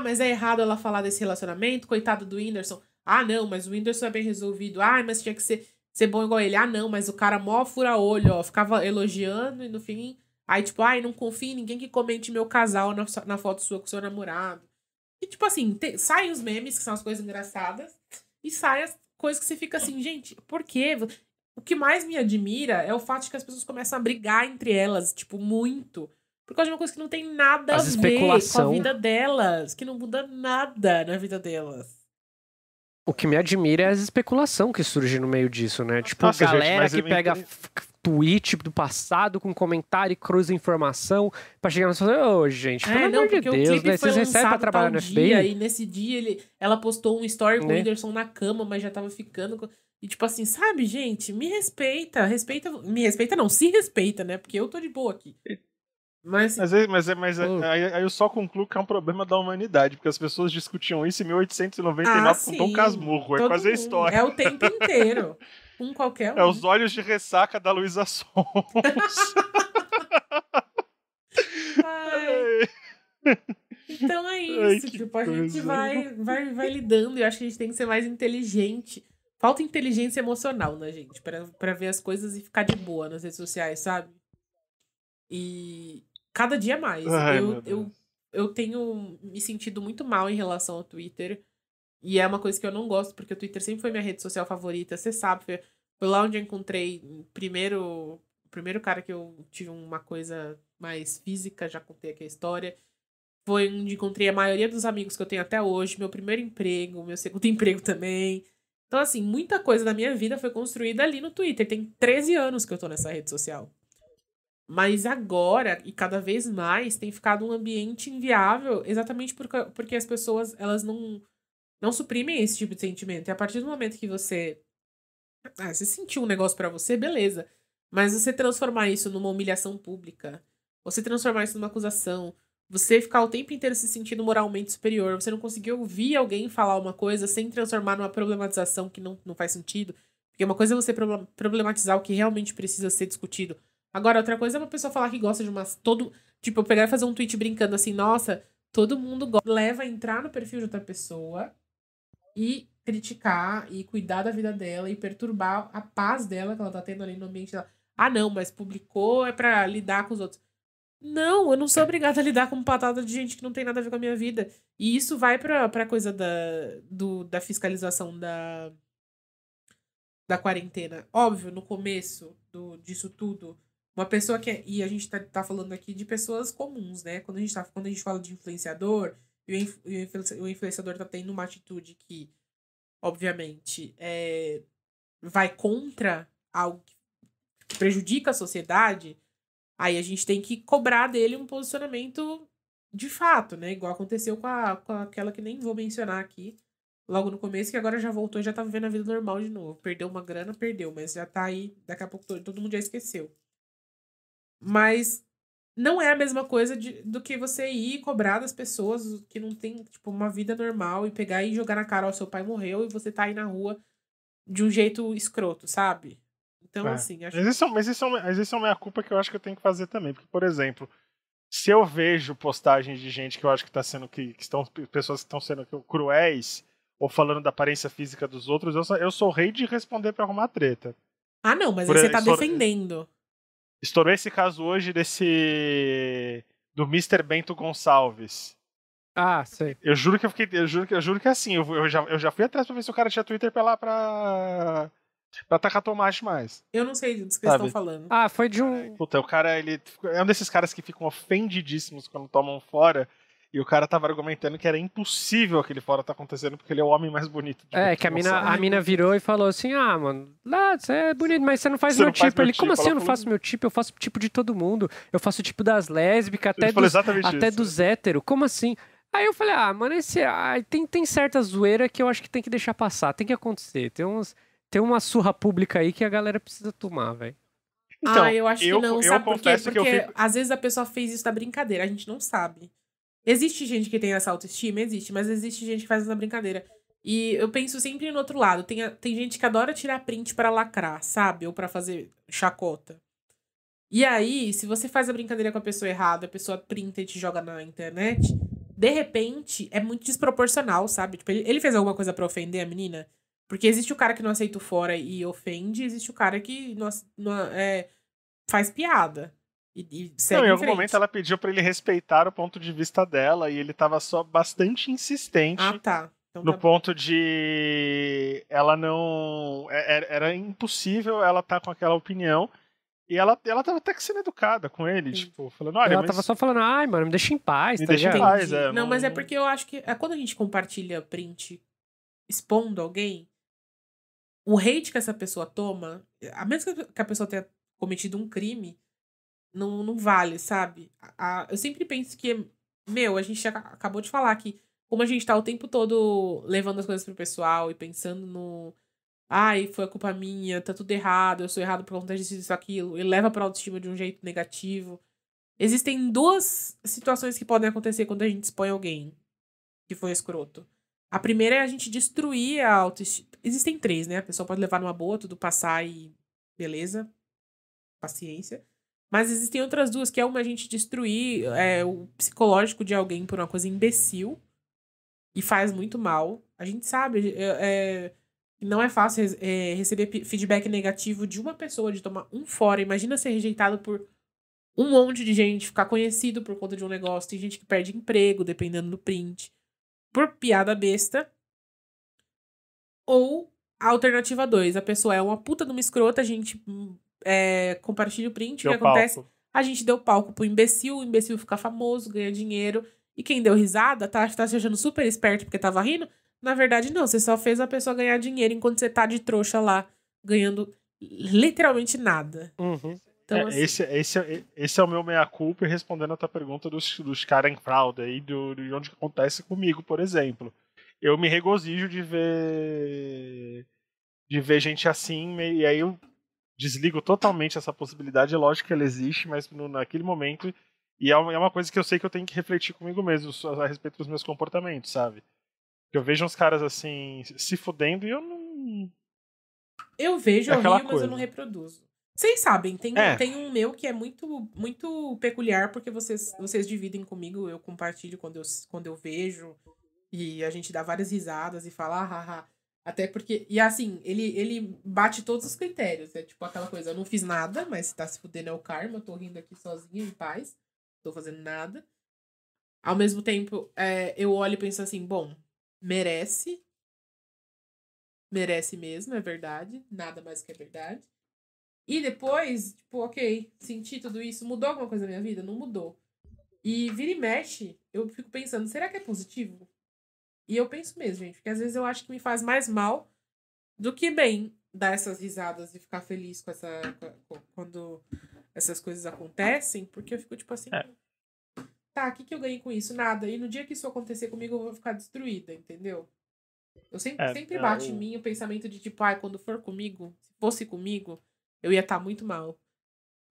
Mas é errado ela falar desse relacionamento, coitado do Whindersson. Não, mas o Whindersson é bem resolvido. Mas tinha que ser bom igual ele. Não, mas o cara mó fura-olho, ó. Ficava elogiando e no fim... Aí, tipo, não confio em ninguém que comente meu casal na foto sua com seu namorado. E, tipo assim, saem os memes, que são as coisas engraçadas, e saem as coisas que você fica assim, gente, por quê? O que mais me admira é o fato de que as pessoas começam a brigar entre elas, tipo, muito. Por causa de uma coisa que não tem nada a ver com a vida delas. Que não muda nada na vida delas. O que me admira é a especulação que surge no meio disso, né? Tipo, nossa, galera que pega tweet do passado com comentário e cruza informação pra chegar na sua... gente, pelo amor de Deus, né? Vocês recebem pra trabalhar no FBI? E nesse dia ela postou um story com o Whindersson na cama, mas já tava ficando... E tipo assim, sabe, gente? Me respeita. Me respeita não, se respeita, né? Porque eu tô de boa aqui. Mas aí eu só concluo que é um problema da humanidade, porque as pessoas discutiam isso em 1899 com Dom Casmurro. É quase a história. É o tempo inteiro. Com qualquer um. É os olhos de ressaca da Luísa Sonza. Então é isso. Tipo, a gente vai lidando. E eu acho que a gente tem que ser mais inteligente. Falta inteligência emocional na gente, pra ver as coisas e ficar de boa nas redes sociais, sabe? E cada dia mais. Eu tenho me sentido muito mal em relação ao Twitter. E é uma coisa que eu não gosto, porque o Twitter sempre foi minha rede social favorita. Você sabe, foi lá onde eu encontrei o primeiro cara que eu tive uma coisa mais física, já contei aqui a história. Foi onde encontrei a maioria dos amigos que eu tenho até hoje. Meu primeiro emprego, meu segundo emprego também. Então, assim, muita coisa da minha vida foi construída ali no Twitter. Tem 13 anos que eu tô nessa rede social. Mas agora, e cada vez mais, tem ficado um ambiente inviável exatamente porque as pessoas, elas não suprimem esse tipo de sentimento. E a partir do momento que você sentiu um negócio pra você, beleza. Mas você transformar isso numa humilhação pública, você transformar isso numa acusação, você ficar o tempo inteiro se sentindo moralmente superior, você não conseguir ouvir alguém falar uma coisa sem transformar numa problematização que não faz sentido. Porque uma coisa é você problematizar o que realmente precisa ser discutido. Agora, outra coisa é uma pessoa falar que gosta de umas... Tipo, eu pegar e fazer um tweet brincando assim, nossa, todo mundo leva a entrar no perfil de outra pessoa e criticar e cuidar da vida dela e perturbar a paz dela que ela tá tendo ali no ambiente dela. Ah, não, mas publicou é pra lidar com os outros. Não, eu não sou obrigada a lidar com patada de gente que não tem nada a ver com a minha vida. E isso vai pra coisa da fiscalização da quarentena. Óbvio, no começo disso tudo, uma pessoa que... E a gente tá falando aqui de pessoas comuns, né? Quando a gente fala de influenciador, e o influenciador tá tendo uma atitude que, obviamente, vai contra algo que prejudica a sociedade, aí a gente tem que cobrar dele um posicionamento de fato, né? Igual aconteceu com aquela que nem vou mencionar aqui, logo no começo, que agora já voltou e já tá vivendo a vida normal de novo. Perdeu uma grana, perdeu, mas já tá aí, daqui a pouco todo mundo já esqueceu. Mas não é a mesma coisa do que você ir cobrar das pessoas que não tem, tipo, uma vida normal e pegar e jogar na cara, ó, seu pai morreu e você tá aí na rua de um jeito escroto, sabe? Então, assim, acho Mas isso é uma culpa que eu acho que eu tenho que fazer também. Porque, por exemplo, se eu vejo postagens de gente que eu acho que tá sendo pessoas que estão sendo cruéis ou falando da aparência física dos outros, eu sou o rei de responder pra arrumar treta. Ah, não, mas aí você tá defendendo. Estourou esse caso hoje do Mr. Bento Gonçalves. Ah, sei. Eu juro que assim, eu já fui atrás pra ver se o cara tinha Twitter pra tacar tomate mais. Eu não sei do que vocês estão falando. Ah, foi de um... Puta, o cara, ele é um desses caras que ficam ofendidíssimos quando tomam fora. E o cara tava argumentando que era impossível aquele fora tá acontecendo porque ele é o homem mais bonito. Que a mina virou e falou assim, mano, lá, você é bonito, mas você não faz meu tipo. Ele, como assim eu não faço meu tipo? Eu faço o tipo de todo mundo. Eu faço o tipo das lésbicas, até dos héteros. Como assim? Aí eu falei, mano, tem certa zoeira que eu acho que tem que deixar passar, tem que acontecer. Tem uma surra pública aí que a galera precisa tomar, velho. Então, eu acho que não, sabe por quê? Porque às vezes a pessoa fez isso da brincadeira, a gente não sabe. Existe gente que tem essa autoestima? Existe, mas existe gente que faz essa brincadeira. E eu penso sempre no outro lado. Tem gente que adora tirar print pra lacrar, sabe? Ou pra fazer chacota. E aí, se você faz a brincadeira com a pessoa errada, a pessoa printa e te joga na internet, de repente, é muito desproporcional, sabe? Tipo, ele fez alguma coisa pra ofender a menina? Porque existe o cara que não aceita o fora e ofende, existe o cara que faz piada. E segue em algum momento ela pediu pra ele respeitar o ponto de vista dela e ele tava só bastante insistente então, no ponto de ela não... Era impossível ela estar com aquela opinião e ela tava até que sendo educada com ele, tipo, falando, olha... Ela tava só falando, mano, me deixa em paz, me deixa em paz, Não, mas é porque eu acho que quando a gente compartilha print expondo alguém, o hate que essa pessoa toma, a menos que a pessoa tenha cometido um crime, não vale, sabe? Eu sempre penso que, a gente acabou de falar que como a gente tá o tempo todo levando as coisas pro pessoal e pensando no... foi a culpa minha, tá tudo errado, eu sou errado por conta disso, aquilo, e leva pra autoestima de um jeito negativo. Existem duas situações que podem acontecer quando a gente expõe alguém que foi escroto. A primeira é a gente destruir a autoestima. Existem 3, né? A pessoa pode levar numa boa, tudo passar e beleza, paciência. Mas existem outras 2, que é uma a gente destruir o psicológico de alguém por uma coisa imbecil e faz muito mal. A gente sabe, não é fácil receber feedback negativo de uma pessoa, de tomar um fora. Imagina ser rejeitado por um monte de gente, ficar conhecido por conta de um negócio. Tem gente que perde emprego, dependendo do print, por piada besta. Ou a alternativa 2, a pessoa é uma puta de uma escrota, a gente... compartilha o print, o que acontece? A gente deu palco pro imbecil, o imbecil fica famoso, ganha dinheiro, e quem deu risada, tá se achando super esperto porque tava rindo, Na verdade, não. Você só fez a pessoa ganhar dinheiro enquanto você tá de trouxa lá, ganhando literalmente nada. Uhum. Então, assim, Esse é o meu meia-culpa, e respondendo a tua pergunta dos caras em fraude aí, de onde acontece comigo, por exemplo. Eu me regozijo de ver gente assim, e aí eu desligo totalmente essa possibilidade. É lógico que ela existe, mas naquele momento, e é uma coisa que eu sei que eu tenho que refletir comigo mesmo a respeito dos meus comportamentos, sabe? Eu vejo uns caras assim se fudendo e eu não. eu vejo, É eu aquela rio, mas eu não coisa. reproduzo. Vocês sabem, É, tem um meu que é muito, muito peculiar, porque vocês dividem comigo, eu compartilho quando eu vejo, e a gente dá várias risadas e fala, ah, haha. Até porque, e assim, ele bate todos os critérios. É tipo aquela coisa, eu não fiz nada, mas se tá se fudendo é o karma, eu tô rindo aqui sozinha, em paz, não tô fazendo nada. Ao mesmo tempo, eu olho e penso assim, bom, merece, merece mesmo, é verdade, nada mais que é verdade. E depois, tipo, ok, senti tudo isso, mudou alguma coisa na minha vida? Não mudou. E vira e mexe, eu fico pensando, será que é positivo? E eu penso mesmo, gente, porque às vezes eu acho que me faz mais mal do que bem dar essas risadas e ficar feliz quando essas coisas acontecem, porque eu fico tipo assim, é, tá, o que, que eu ganhei com isso? Nada. E no dia que isso acontecer comigo, eu vou ficar destruída, entendeu? Eu sempre é, bate em mim o pensamento de tipo, ai, quando for comigo, se fosse comigo, eu ia estar muito mal.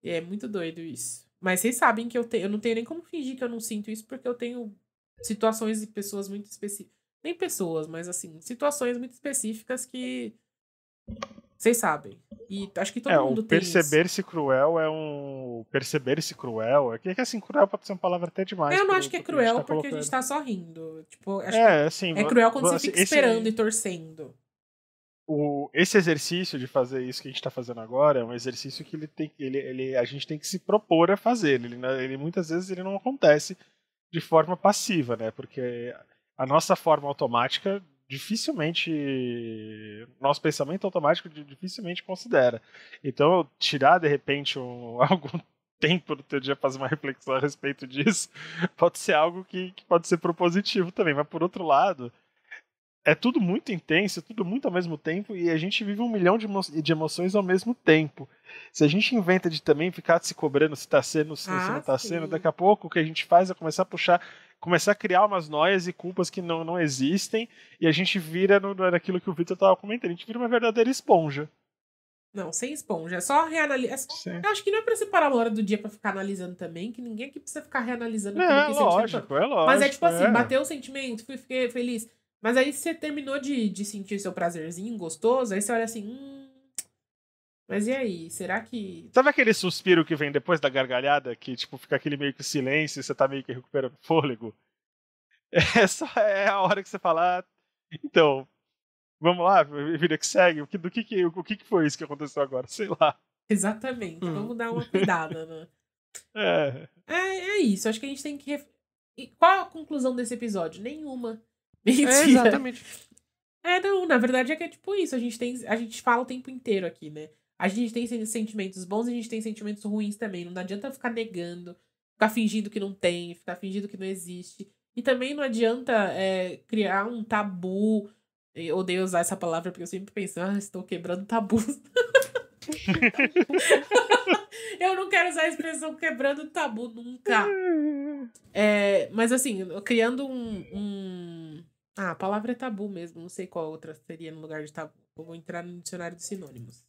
E é muito doido isso. Mas vocês sabem que eu não tenho nem como fingir que eu não sinto isso, porque eu tenho situações e pessoas muito específicas. Nem pessoas, mas assim, situações muito específicas que vocês sabem. E acho que todo o mundo tem isso. perceber-se cruel é um. Perceber-se cruel. É que assim, cruel pode ser uma palavra até demais Eu não acho que é pro que a gente cruel tá porque a gente colocando. tá só rindo. Tipo, acho que É, assim, é cruel quando você assim, fica esperando e torcendo. esse exercício de fazer isso que a gente está fazendo agora é um exercício que a gente tem que se propor a fazer. Ele muitas vezes ele não acontece de forma passiva, né? Porque a nossa forma automática dificilmente, nosso pensamento automático dificilmente considera. Então, tirar de repente algum tempo do teu dia para fazer uma reflexão a respeito disso pode ser algo que pode ser propositivo também. Mas por outro lado, é tudo muito intenso, é tudo muito ao mesmo tempo, e a gente vive um milhão de emoções ao mesmo tempo. Se a gente inventa de também ficar se cobrando se tá sendo, se não Ah, tá sendo, daqui sim. a pouco o que a gente faz é começar a puxar, começar a criar umas noias e culpas que não existem, e a gente vira naquilo que o Victor tava comentando, a gente vira uma verdadeira esponja. Não, sem esponja. É só reanalisar. Sim. Eu acho que não é pra separar uma hora do dia pra ficar analisando também, que ninguém aqui precisa ficar reanalisando aquilo É que sente o tempo todo. lógico, é Mas é tipo lógico, assim, é. bateu o sentimento, fiquei feliz. Mas aí você terminou de sentir seu prazerzinho gostoso, aí você olha assim, mas e aí? Será que. Sabe aquele suspiro que vem depois da gargalhada, que tipo fica aquele meio que silêncio e você tá meio que recuperando fôlego? Essa é a hora que você fala, então, vamos lá, vida que segue. O que foi isso que aconteceu agora? Sei lá. Exatamente, Uhum. vamos dar uma cuidada, né? É. É isso, acho que a gente tem que. E qual a conclusão desse episódio? Nenhuma. É, Mentira. exatamente. Não, na verdade é que é tipo isso, a gente fala o tempo inteiro aqui, né? A gente tem sentimentos bons e a gente tem sentimentos ruins também. Não adianta ficar negando, ficar fingindo que não tem, ficar fingindo que não existe. E também não adianta criar um tabu. Eu odeio usar essa palavra porque eu sempre penso, estou quebrando tabus. Eu não quero usar a expressão quebrando tabu nunca. Mas assim, criando a palavra é tabu mesmo. Não sei qual outra seria no lugar de tabu. Eu vou entrar no dicionário de sinônimos.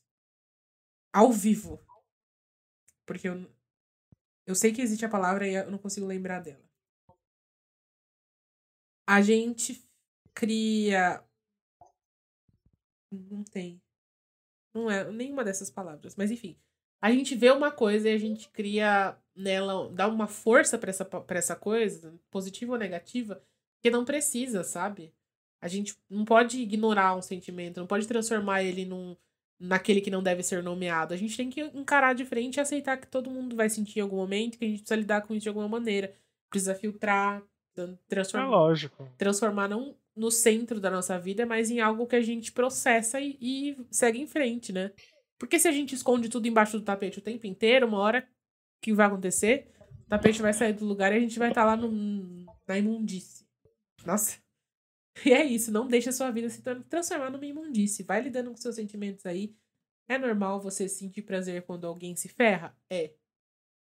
Ao vivo. Porque eu sei que existe a palavra e eu não consigo lembrar dela. A gente cria. Não tem. Não é nenhuma dessas palavras. Mas enfim. A gente vê uma coisa e a gente cria nela, dá uma força pra essa coisa, positiva ou negativa, que não precisa, sabe? A gente não pode ignorar um sentimento, não pode transformar ele naquele que não deve ser nomeado. A gente tem que encarar de frente e aceitar que todo mundo vai sentir em algum momento, que a gente precisa lidar com isso de alguma maneira. Precisa filtrar, É lógico. transformar não no centro da nossa vida, mas em algo que a gente processa e segue em frente, né? Porque se a gente esconde tudo embaixo do tapete o tempo inteiro, uma hora que vai acontecer, o tapete vai sair do lugar e a gente vai estar lá na imundície. Nossa. E é isso, não deixa a sua vida se transformar numa imundice. Vai lidando com seus sentimentos aí. É normal você sentir prazer quando alguém se ferra? É.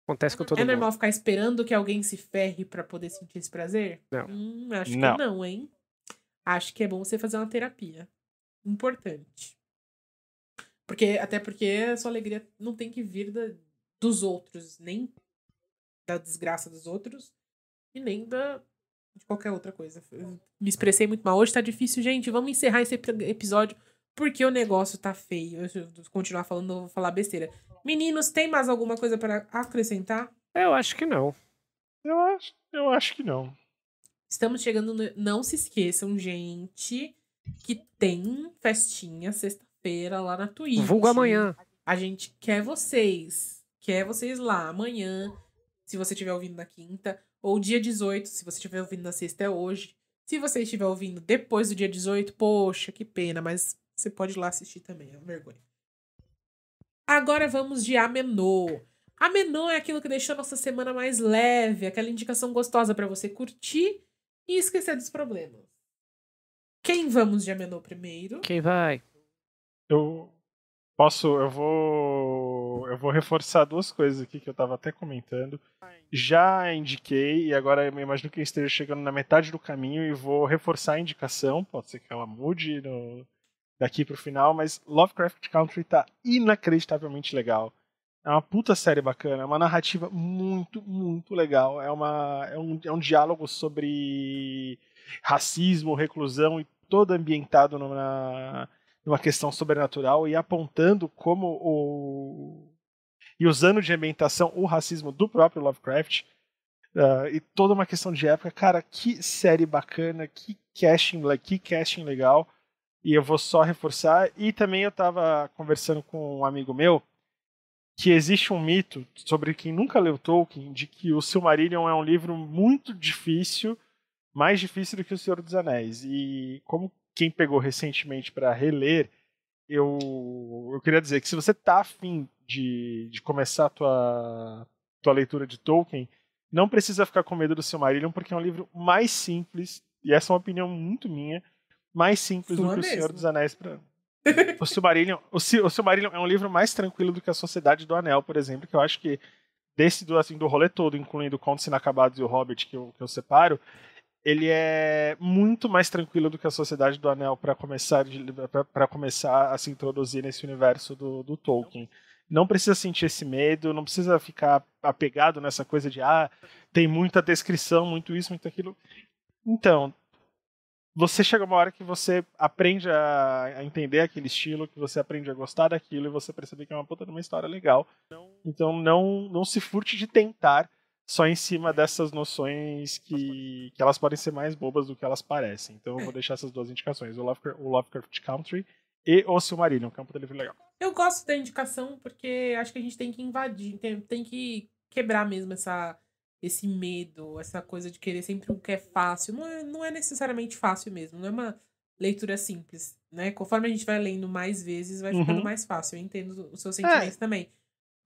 Acontece com todo É mundo. normal ficar esperando que alguém se ferre pra poder sentir esse prazer? Não. Acho que Não. não, hein? Acho que é bom você fazer uma terapia. Importante. Até porque a sua alegria não tem que vir dos outros, nem da desgraça dos outros, e nem de qualquer outra coisa. Eu me expressei muito mal. Hoje tá difícil, gente. Vamos encerrar esse episódio porque o negócio tá feio. Se eu continuar falando, eu vou falar besteira. Meninos, tem mais alguma coisa para acrescentar? Eu acho que não. Eu acho que não. Estamos chegando Não se esqueçam, gente, que tem festinha sexta-feira lá na Twitch. Vulgo amanhã. A gente quer vocês. Quer vocês lá amanhã, se você estiver ouvindo na quinta. Ou dia 18, se você estiver ouvindo na sexta, é hoje. Se você estiver ouvindo depois do dia 18, poxa, que pena, mas você pode ir lá assistir também, é uma vergonha. Agora vamos de Amenô. Amenô é aquilo que deixou a nossa semana mais leve, aquela indicação gostosa pra você curtir e esquecer dos problemas. Quem vamos de Amenô primeiro? Quem vai? Eu vou reforçar duas coisas aqui que eu tava até comentando. Já indiquei, e agora eu imagino que eu esteja chegando na metade do caminho e vou reforçar a indicação. Pode ser que ela mude daqui pro final, mas Lovecraft Country tá inacreditavelmente legal. É uma puta série bacana, é uma narrativa muito, muito legal. É um diálogo sobre racismo, reclusão e todo ambientado numa questão sobrenatural e apontando e usando de ambientação o racismo do próprio Lovecraft e toda uma questão de época. Cara, que série bacana, que casting legal. E eu vou só reforçar. E também eu tava conversando com um amigo meu que existe um mito sobre quem nunca leu Tolkien de que o Silmarillion é um livro muito difícil, mais difícil do que o Senhor dos Anéis. E como quem pegou recentemente para reler, eu queria dizer que se você tá afim de começar a tua leitura de Tolkien, não precisa ficar com medo do Silmarillion, porque é um livro mais simples, e essa é uma opinião muito minha, mais simples do que o Senhor dos Anéis. O Silmarillion é um livro mais tranquilo do que a Sociedade do Anel, por exemplo, que eu acho que do rolê todo, incluindo Contos Inacabados e o Hobbit, que eu separo, ele é muito mais tranquilo do que a Sociedade do Anel para começar a se introduzir nesse universo do Tolkien. Não precisa sentir esse medo, não precisa ficar apegado nessa coisa de tem muita descrição, muito isso, muito aquilo. Então, você chega uma hora que você aprende a entender aquele estilo, que você aprende a gostar daquilo e você percebe que é uma puta de uma história legal. Então não se furte de tentar só em cima dessas noções que elas podem ser mais bobas do que elas parecem. Então eu vou deixar essas duas indicações, o Lovecraft Country e o Silmarillion, que é um puta livro legal. Eu gosto da indicação porque acho que a gente tem que invadir, tem que quebrar mesmo esse medo, essa coisa de querer sempre o que é fácil. Não é necessariamente fácil mesmo, não é uma leitura simples, né? Conforme a gente vai lendo mais vezes, vai ficando mais fácil. Eu entendo os seus sentimentos também.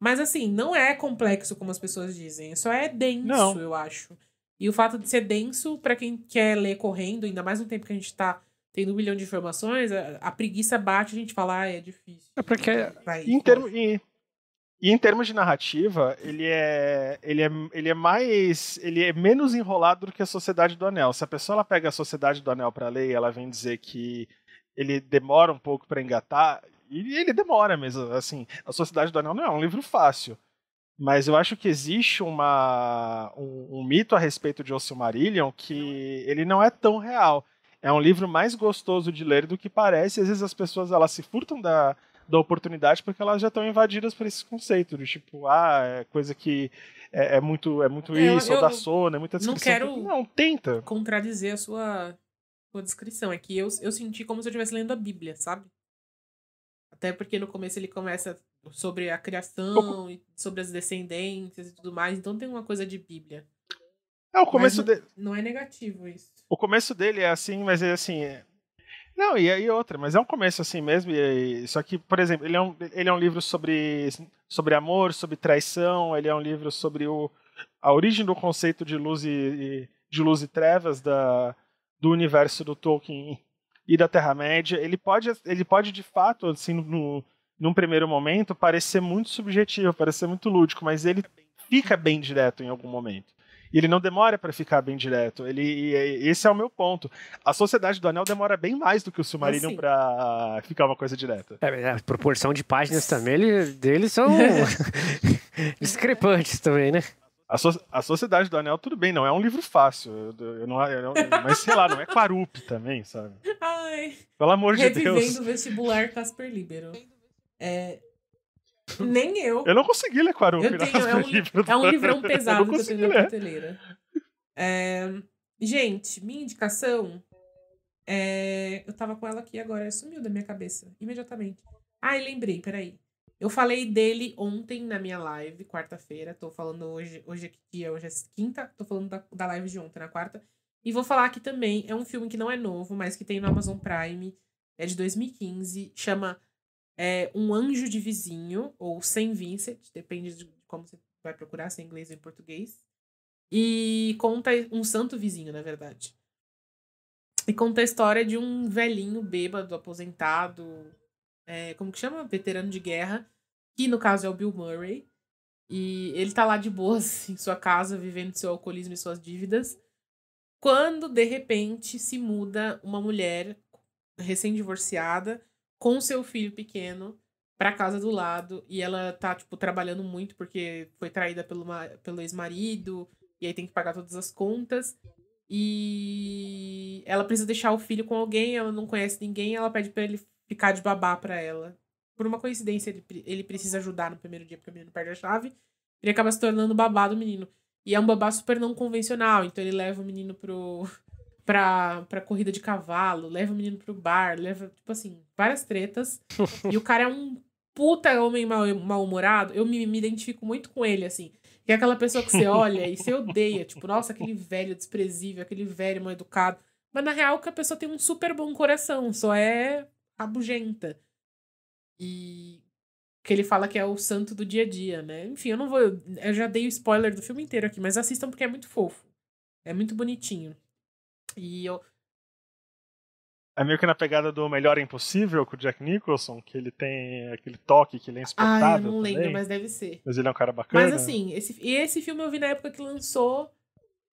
Mas assim, não é complexo como as pessoas dizem, só é denso, eu acho. E o fato de ser denso, pra quem quer ler correndo, ainda mais no tempo que a gente tá tendo 1 milhão de informações, a preguiça bate, a gente fala, é difícil. É porque em termos de narrativa, ele é menos enrolado do que a Sociedade do Anel. Se a pessoa ela pega a Sociedade do Anel para ler e ela vem dizer que ele demora um pouco para engatar, e ele demora mesmo, assim, a Sociedade do Anel não é um livro fácil. Mas eu acho que existe um mito a respeito de O Silmarillion que ele não é tão real. É um livro mais gostoso de ler do que parece, e às vezes as pessoas elas se furtam da oportunidade porque elas já estão invadidas por esses conceitos, de tipo, é coisa que é muito isso, ou da sono, é muita descrição. Não tenta contradizer a sua descrição. É que eu senti como se eu estivesse lendo a Bíblia, sabe? Até porque no começo ele começa sobre a criação, e sobre as descendências e tudo mais, então tem uma coisa de Bíblia. O começo dele não é negativo isso. O começo dele é assim, mas é assim. Não, e aí outra, mas é um começo assim mesmo. Só que, por exemplo, ele é um livro sobre amor, sobre traição, ele é um livro sobre a origem do conceito de luz e trevas do universo do Tolkien e da Terra-média, ele pode de fato, assim, num primeiro momento, parecer muito subjetivo, parecer muito lúdico, mas ele fica bem direto em algum momento. E ele não demora para ficar bem direto. Esse é o meu ponto. A Sociedade do Anel demora bem mais do que o Silmarillion para ficar uma coisa direta. A proporção de páginas também deles são discrepantes também, né? A Sociedade do Anel, tudo bem, não é um livro fácil. Mas sei lá, não é Quarup também, sabe? Ai, pelo amor de Deus. Revivendo o vestibular Casper Libero. Nem eu. Eu não consegui ler Quarup. É um livrão pesado que eu tenho na prateleira. Gente, minha indicação eu tava com ela aqui agora, sumiu da minha cabeça, imediatamente. Ai, lembrei, peraí. Eu falei dele ontem na minha live, quarta-feira. Tô falando hoje é que dia? Hoje é quinta. Tô falando da live de ontem, na quarta. E vou falar aqui também, é um filme que não é novo, mas que tem no Amazon Prime. É de 2015, chama Um Anjo de Vizinho, ou Saint Vincent, depende de como você vai procurar, se é em inglês ou em português. E conta um santo vizinho, na verdade. E conta a história de um velhinho bêbado, aposentado, como que chama? Veterano de guerra, que no caso é o Bill Murray. E ele tá lá de boas em sua casa, vivendo seu alcoolismo e suas dívidas, quando, de repente, se muda uma mulher recém-divorciada com seu filho pequeno pra casa do lado, e ela tá, tipo, trabalhando muito porque foi traída pelo ex-marido, e aí tem que pagar todas as contas, e ela precisa deixar o filho com alguém, ela não conhece ninguém, ela pede pra ele ficar de babá pra ela. Por uma coincidência, ele precisa ajudar no primeiro dia, porque o menino perde a chave, ele acaba se tornando babá do menino. E é um babá super não convencional, então ele leva o menino pra corrida de cavalo, leva o menino pro bar, leva, tipo assim, várias tretas. E o cara é um puta homem mal-humorado. Eu me identifico muito com ele, assim. Que é aquela pessoa que você olha e você odeia. Tipo, nossa, aquele velho desprezível, aquele velho mal educado. Mas na real que a pessoa tem um super bom coração, só é rabugenta. E que ele fala que é o santo do dia a dia, né? Enfim, eu já dei o spoiler do filme inteiro aqui, mas assistam porque é muito fofo. É muito bonitinho. E eu... É meio que na pegada do Melhor é Impossível com o Jack Nicholson, que ele tem aquele toque, que ele é insuportável. Eu não também. lembro, mas deve ser. Mas ele é um cara bacana. Mas assim, esse filme eu vi na época que lançou,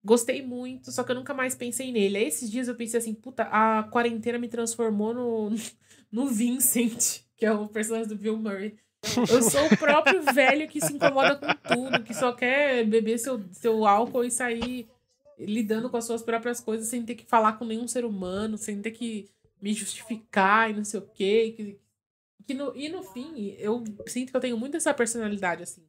gostei muito, só que eu nunca mais pensei nele. Aí esses dias eu pensei assim, puta, a quarentena me transformou no Vincent, que é o personagem do Bill Murray. Eu sou o próprio velho que se incomoda com tudo, que só quer beber seu álcool e sair lidando com as suas próprias coisas sem ter que falar com nenhum ser humano, sem ter que me justificar e não sei o quê. E no fim, eu sinto que eu tenho muito essa personalidade, assim.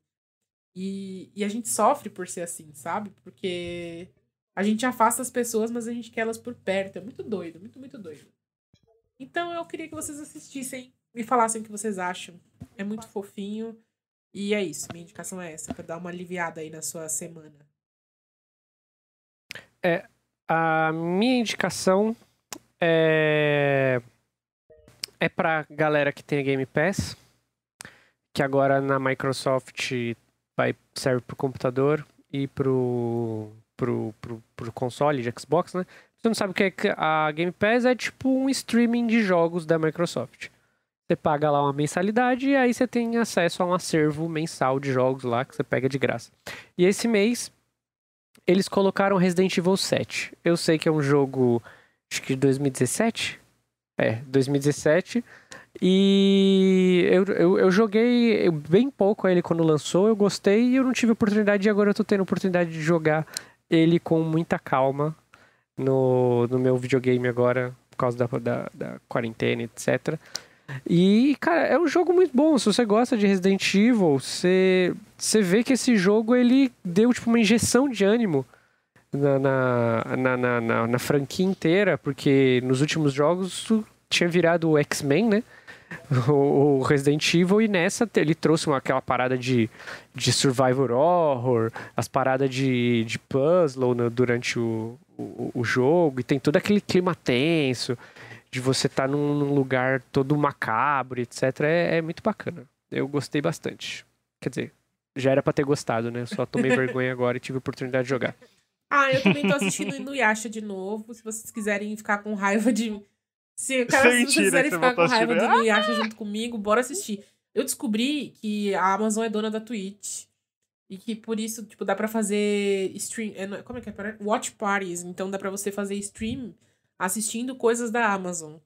E a gente sofre por ser assim, sabe? Porque a gente afasta as pessoas, mas a gente quer elas por perto. É muito doido, muito, muito doido. Então eu queria que vocês assistissem e falassem o que vocês acham. É muito fofinho. E é isso, minha indicação é essa, pra dar uma aliviada aí na sua semana. A minha indicação é pra galera que tem a Game Pass, que agora na Microsoft serve pro computador e pro console de Xbox, né? Você não sabe o que é a Game Pass? É tipo um streaming de jogos da Microsoft. Você paga lá uma mensalidade e aí você tem acesso a um acervo mensal de jogos lá que você pega de graça. E esse mês eles colocaram Resident Evil 7. Eu sei que é um jogo, acho que de 2017. 2017. E eu joguei bem pouco ele quando lançou, eu gostei e eu não tive oportunidade, e agora eu tô tendo oportunidade de jogar ele com muita calma no meu videogame agora, por causa da quarentena, etc. E, cara, é um jogo muito bom. Se você gosta de Resident Evil, você vê que esse jogo, ele deu, tipo, uma injeção de ânimo na franquia inteira, porque nos últimos jogos tinha virado o X-Men, né? O Resident Evil, e nessa ele trouxe aquela parada de survival horror, as paradas de puzzle durante o jogo, e tem todo aquele clima tenso de você estar num lugar todo macabro, etc. É muito bacana. Eu gostei bastante. Quer dizer, já era pra ter gostado, né? Eu só tomei vergonha agora e tive a oportunidade de jogar. Eu também tô assistindo Inuyasha de novo. Se vocês quiserem ficar com raiva de... Se Mentira, vocês quiserem você ficar com voltou a raiva de assistir. Inuyasha junto comigo, bora assistir. Eu descobri que a Amazon é dona da Twitch. E que por isso, tipo, dá pra fazer stream... Como é que é? Watch parties. Então dá pra você fazer stream assistindo coisas da Amazon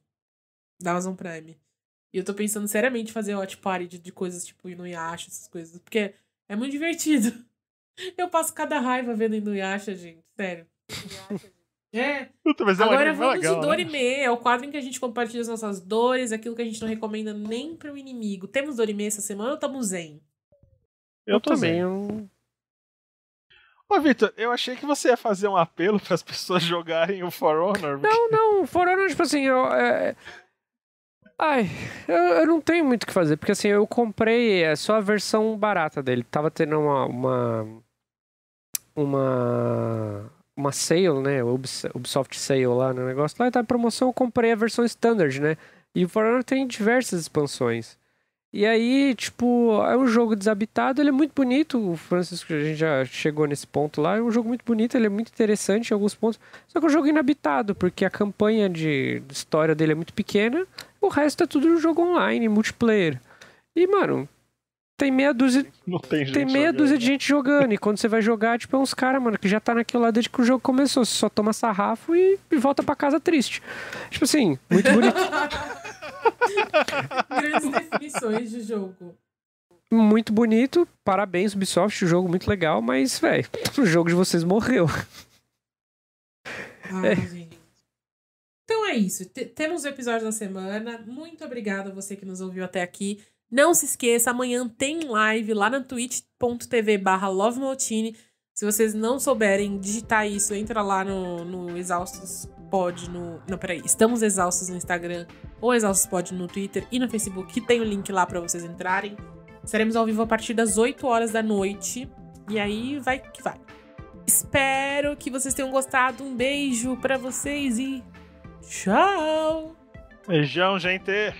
Prime. E eu tô pensando seriamente em fazer watch party de coisas tipo Inuyasha, essas coisas. Porque é muito divertido. Eu passo cada raiva vendo Inuyasha, gente. Sério. Puta, mas é um Agora anime vamos legal, de né? Dorime. É o quadro em que a gente compartilha as nossas dores, aquilo que a gente não recomenda nem pro inimigo. Temos Dorime essa semana ou estamos zen? Eu tô também. zen. Ô, Vitor, eu achei que você ia fazer um apelo para as pessoas jogarem o For Honor. Não, For Honor, tipo assim, eu não tenho muito o que fazer, porque assim, eu comprei só a versão barata dele. Tava tendo uma sale, né? Ubisoft sale lá no negócio. Lá tá em promoção, eu comprei a versão standard, né? E o For Honor tem diversas expansões. E aí, tipo, é um jogo desabitado, ele é muito bonito, o Francisco, a gente já chegou nesse ponto lá, é um jogo muito bonito, ele é muito interessante em alguns pontos, só que é um jogo inabitado, porque a campanha de história dele é muito pequena, o resto é tudo jogo online, multiplayer. E, mano, tem meia dúzia de gente jogando, e quando você vai jogar, tipo, é uns caras, mano, que já tá naquele lado desde que o jogo começou, você só toma sarrafo e volta pra casa triste. Tipo assim, muito bonito. Grandes definições de jogo. Muito bonito, parabéns Ubisoft, o jogo muito legal, mas, velho, o jogo de vocês morreu. Gente. Então é isso, temos o episódio da semana, muito obrigada a você que nos ouviu até aqui. Não se esqueça, amanhã tem live lá na twitch.tv/LoveMaltini. Se vocês não souberem digitar isso, entra lá no Exaustos Pod, Estamos Exaustos no Instagram, ou Exaustos Pod no Twitter e no Facebook, que tem o link lá pra vocês entrarem. Estaremos ao vivo a partir das 8 horas da noite, e aí vai que vai. Espero que vocês tenham gostado, um beijo pra vocês e tchau! Beijão, gente!